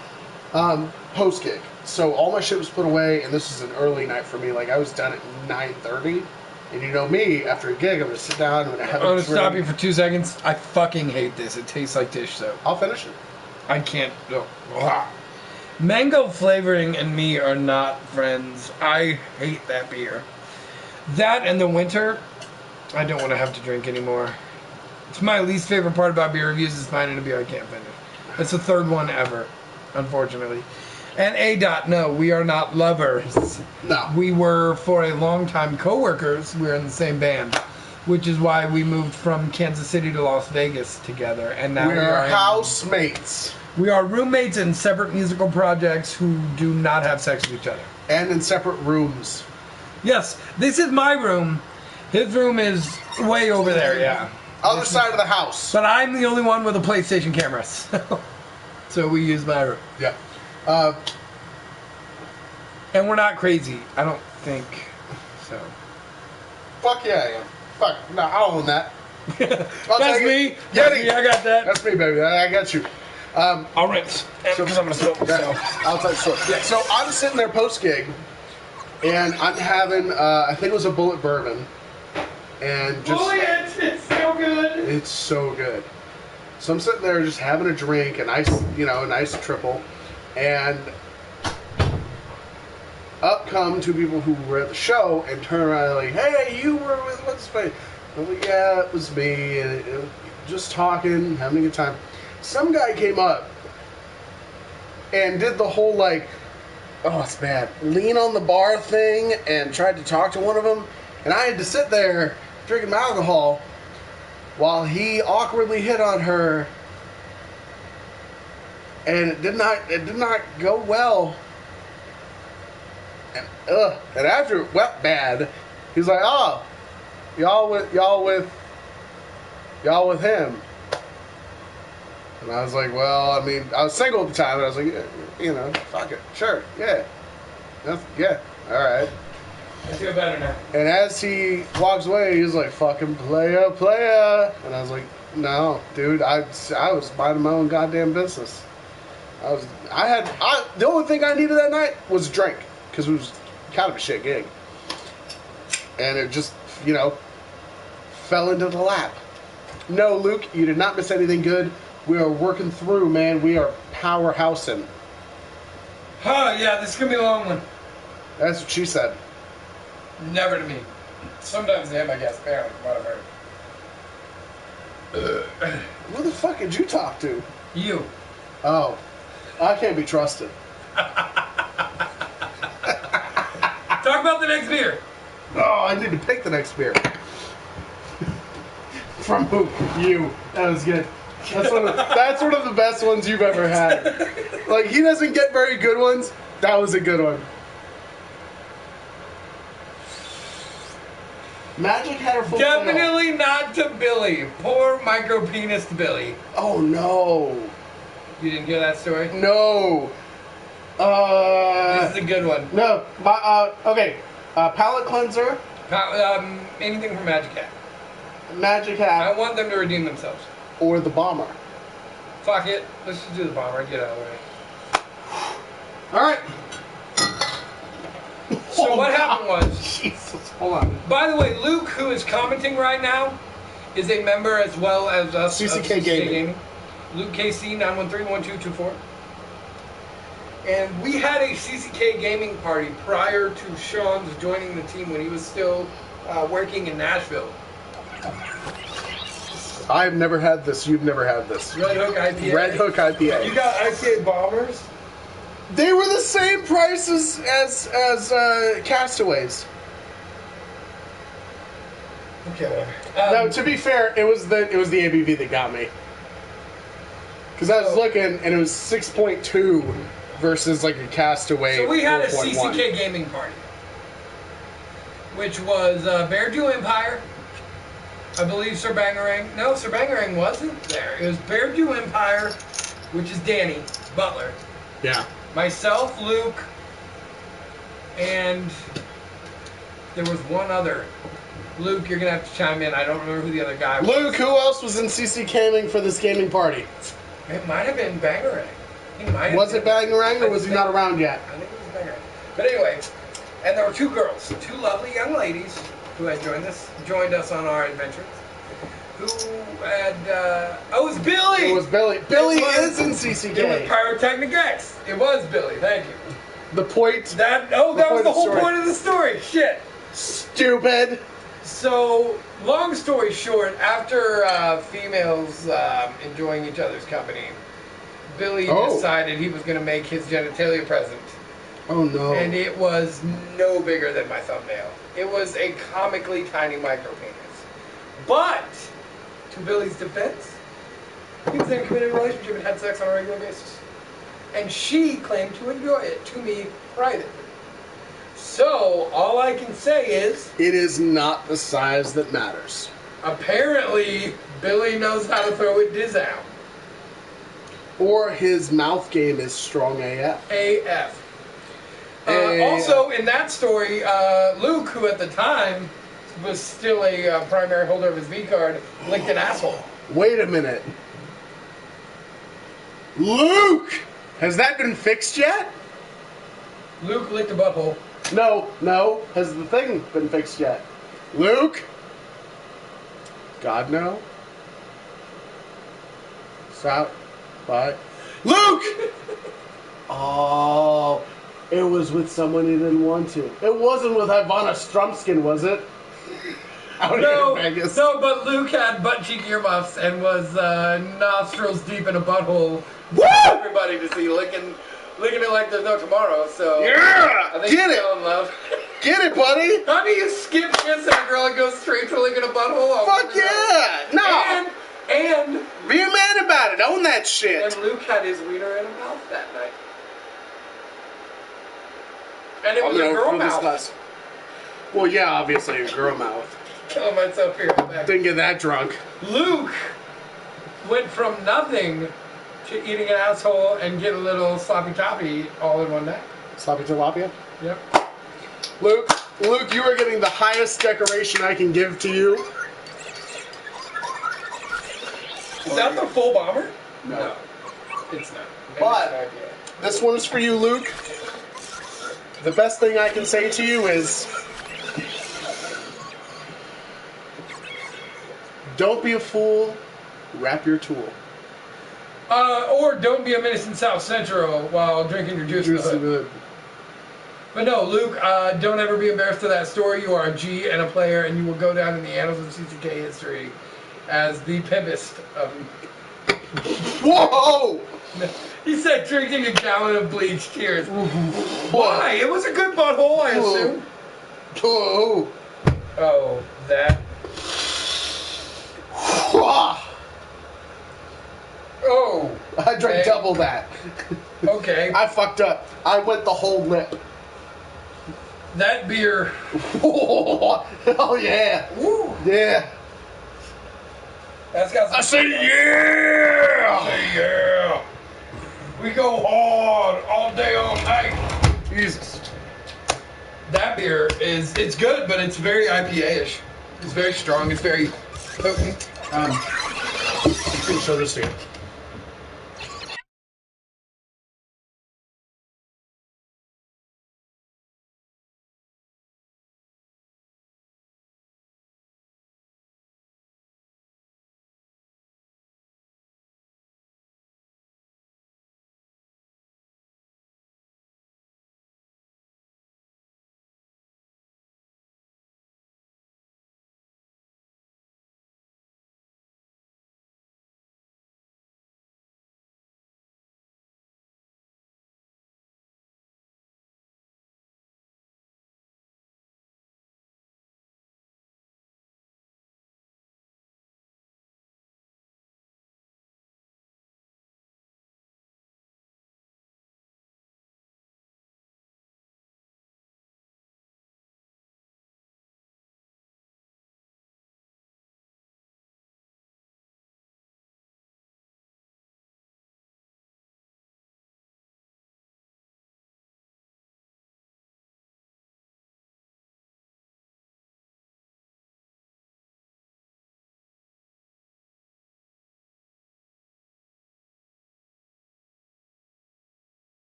post-gig. So all my shit was put away, and this was an early night for me. Like, I was done at 9:30. And you know me, after a gig, I'm going to sit down, I'm going to have a drink. I'm going to stop you for 2 seconds. I fucking hate this. It tastes like dish soap. I'll finish it. I can't. No. Mango flavoring and me are not friends. I hate that beer. That and the winter, I don't want to have to drink anymore. It's my least favorite part about beer reviews is finding a beer I can't finish. That's the third one ever, unfortunately. And no, we are not lovers. No. We were, for a long time, co-workers. We were in the same band, which is why we moved from Kansas City to Las Vegas together. And now we are housemates. We are roommates in separate musical projects who do not have sex with each other. And in separate rooms. Yes, this is my room. His room is way over there, yeah. Other side of the house. But I'm the only one with a PlayStation camera, so we use my room. Yeah. And we're not crazy, I don't think so. Fuck yeah, I am. Fuck, no, I'll own that. That's me. Yeti. I got that. That's me, baby. I got you. I'll rinse. Because I'm going to smoke myself. I'll tell you so. Yeah, so I'm sitting there post-gig, and I'm having, I think it was a Bullet Bourbon. And just... Voyage! It's so good! It's so good. So I'm sitting there just having a drink, a nice triple, and up come two people who were at the show and turn around and like, hey, you were with what's his face? I'm like, yeah, it was me, and just talking, having a good time. Some guy came up and did the whole like, oh, it's bad, lean on the bar thing and tried to talk to one of them, and I had to sit there drinking my alcohol while he awkwardly hit on her and it did not go well. And after it went bad, he's like, "Oh, y'all with him." And I was like, "Well, I mean, I was single at the time, and I was like, yeah, fuck it, sure, yeah, yeah, all right." I feel better now. And as he walks away, he's like, "Fucking playa," and I was like, "No, dude, I was minding my own goddamn business. The only thing I needed that night was a drink, because it was kind of a shit gig, and it just fell into the lap." No, Luke, you did not miss anything good. We are working through, man. We are powerhousing. Oh yeah, this is gonna be a long one. That's what she said. Never to me. Sometimes they have, I guess, apparently, whatever. Who the fuck did you talk to? You. Oh, I can't be trusted. Talk about the next beer. Oh, I need to pick the next beer. From who? You. That was good. That's one of the best ones you've ever had. Like, he doesn't get very good ones. That was a good one. Magic had her full Definitely not to Billy. Poor micro-penis Billy. Oh, no. You didn't hear that story? No. This is a good one. No. Okay. Palette cleanser. Anything from Magic Hat. Magic I hat. want them to redeem themselves. Or the bomber. Fuck it. Let's just do the bomber and get out of the way. Alright. So what happened was... Jesus, hold on. By the way, Luke, who is commenting right now, is a member as well as us. CCK Gaming. Luke KC 913-1224. And we had a CCK gaming party prior to Sean's joining the team when he was still working in Nashville. I've never had this. You've never had this. Red Hook IPA. Red Hook IPA. You got IPA bombers? They were the same price as Castaways. Okay. No, to be fair, it was the ABV that got me. Because I was looking, and it was 6.2 versus like a Castaway. So we had a 4.1. CCK gaming party, which was Bear Jew Empire. I believe Sir Bangarang. No, Sir Bangarang wasn't there. It was Bear Jew Empire, which is Danny Butler. Yeah. Myself, Luke, and there was one other. Luke, you're going to have to chime in. I don't remember who the other guy was. Luke, who else was in CC Gaming for this gaming party? It might have been Bangarang. Was it Bangarang, or was he not around yet? I think it was Bangarang. But anyway, and there were two girls, two lovely young ladies who had joined us on our adventures. Who had, it was Billy! It was Billy. Billy is in CCK. It was Pyrotechnic X. It was Billy, thank you. The point... That was the whole point of the story. Shit. Stupid. So, long story short, after females enjoying each other's company, Billy decided he was going to make his genitalia present. Oh, no. And it was no bigger than my thumbnail. It was a comically tiny micro penis. But, to Billy's defense, he was in a committed relationship and had sex on a regular basis. And she claimed to enjoy it to me privately. So, all I can say is... It is not the size that matters. Apparently, Billy knows how to throw it down. Or his mouth game is strong AF. AF. Also, in that story, Luke, who at the time was still a primary holder of his V card, licked an asshole. Wait a minute. Luke! Has that been fixed yet? Luke licked a butthole. No. Has the thing been fixed yet? Luke? God, no. Stop. Bye. Luke! Oh, it was with someone he didn't want to. It wasn't with Ivana Strumskin, was it? Out here in Vegas. No, but Luke had butt cheek earmuffs and was nostrils deep in a butthole. Woo! For everybody to see, licking it like there's no tomorrow. So yeah, I think get he's it, still in love. Get it, buddy. How do you skip kiss at a girl and go straight to licking a butthole? Fuck yeah! No. And And Be a man about it. Own that shit. and Luke had his wiener in a mouth that night. And it was a girl mouth. Well, yeah, obviously a girl mouth. Killing myself here. Didn't get that drunk. Luke went from nothing to eating an asshole and get a little sloppy toppy all in one night. Sloppy tilapia? Yep. Luke, you are getting the highest decoration I can give to you. Is that the full bomber? No. It's not. But this one is for you, Luke. The best thing I can say to you is, don't be a fool, wrap your tool. Or don't be a menace in South Central while drinking your juice in the hood. But no, Luke, don't ever be embarrassed of that story. You are a G and a player, and you will go down in the annals of CCK history as the pimpest of... Whoa! He said drinking a gallon of bleach. Cheers. Why? It was a good butthole, I assume. Oh. Oh, that. Oh. I drank double that. Okay. I fucked up. I went the whole lip. That beer. Oh yeah. Woo. Yeah. That's got some. I said yeah. Yeah. We go hard all day, all night. Jesus. That beer it's good, but it's very IPA-ish. It's very strong. It's very potent. I'm gonna show this to you.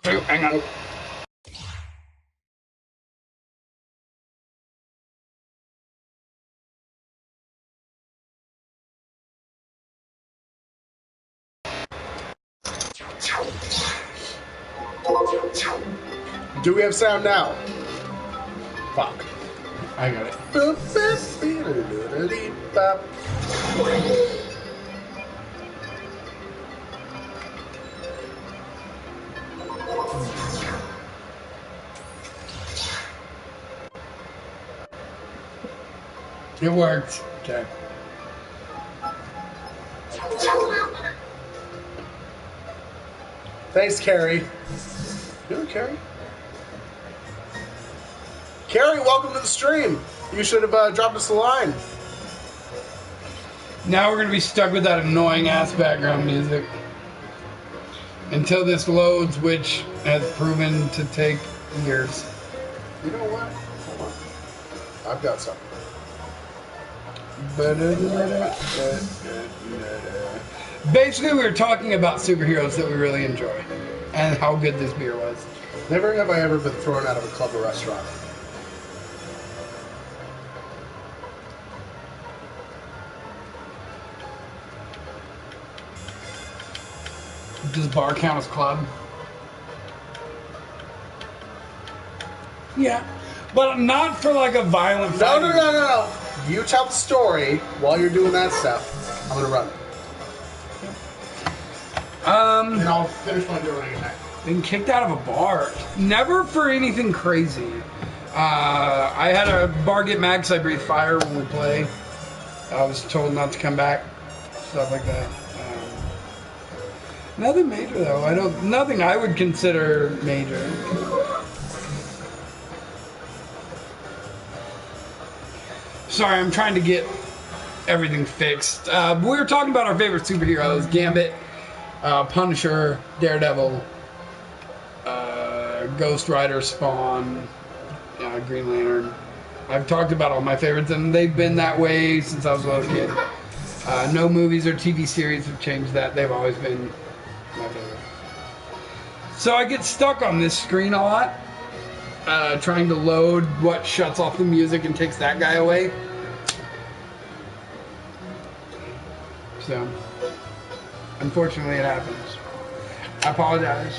Hang on. Do we have sound now? Fuck. I got it. It worked. Okay. Thanks, Carrie. Good, Carrie. Carrie, welcome to the stream. You should have dropped us a line. Now we're going to be stuck with that annoying ass background music until this loads, which has proven to take years. You know what? Hold on. I've got something. Basically, we were talking about superheroes that we really enjoy and how good this beer was. Never have I ever been thrown out of a club or restaurant. Does bar count as club? Yeah, but not for like a violent fight. No. You tell the story while you're doing that stuff. I'm gonna run. And I'll finish my doing it next. Been kicked out of a bar. Never for anything crazy. I had a bar get mad because I breathe fire when we play. I was told not to come back. Stuff like that. Nothing major though. Nothing I would consider major. Sorry, I'm trying to get everything fixed. We were talking about our favorite superheroes: Gambit, Punisher, Daredevil, Ghost Rider, Spawn, Green Lantern. I've talked about all my favorites, and they've been that way since I was a little kid. No movies or TV series have changed that. They've always been my favorite. So I get stuck on this screen a lot, trying to load what shuts off the music and takes that guy away. So, unfortunately, it happens. I apologize.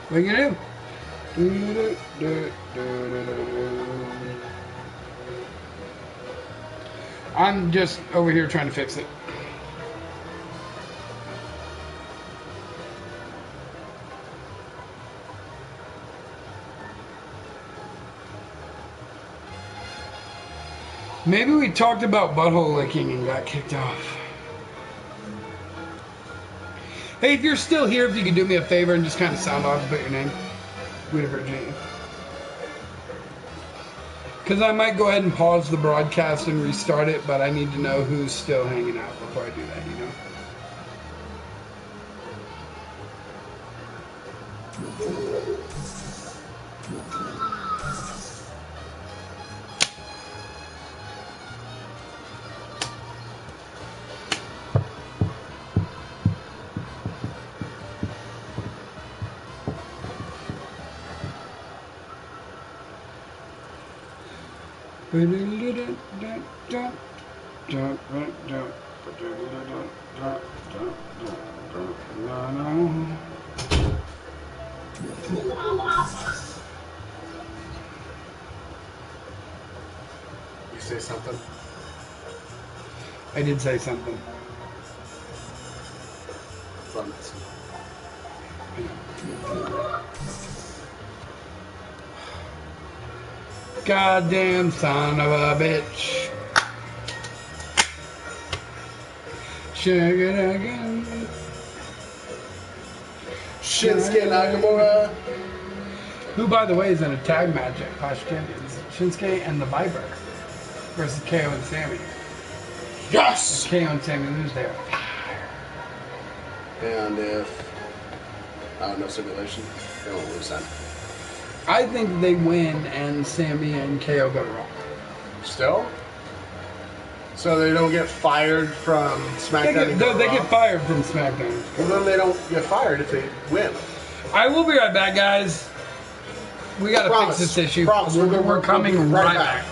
What are you gonna do? I'm just over here trying to fix it. Maybe we talked about butthole licking and got kicked off. Hey, if you're still here, if you could do me a favor and just kind of sound off and put your name. We'd appreciate it. Because I might go ahead and pause the broadcast and restart it, but I need to know who's still hanging out before I do that, you know? You say something? I did say something. From this. Goddamn son of a bitch. Sugar again. Shinsuke Nakamura. Who, by the way, is in a tag match at Clash of Champions. Shinsuke and the Viper versus KO and Sammy. Yes! If KO and Sammy lose, they're And if no simulation, they won't lose then. I think they win and Sammy and KO go to Raw. Still? So they don't get fired from SmackDown. They get fired from SmackDown. Well, then they don't get fired if they win. I will be right back, guys. We gotta fix this issue. Promise. We're coming we'll be right back.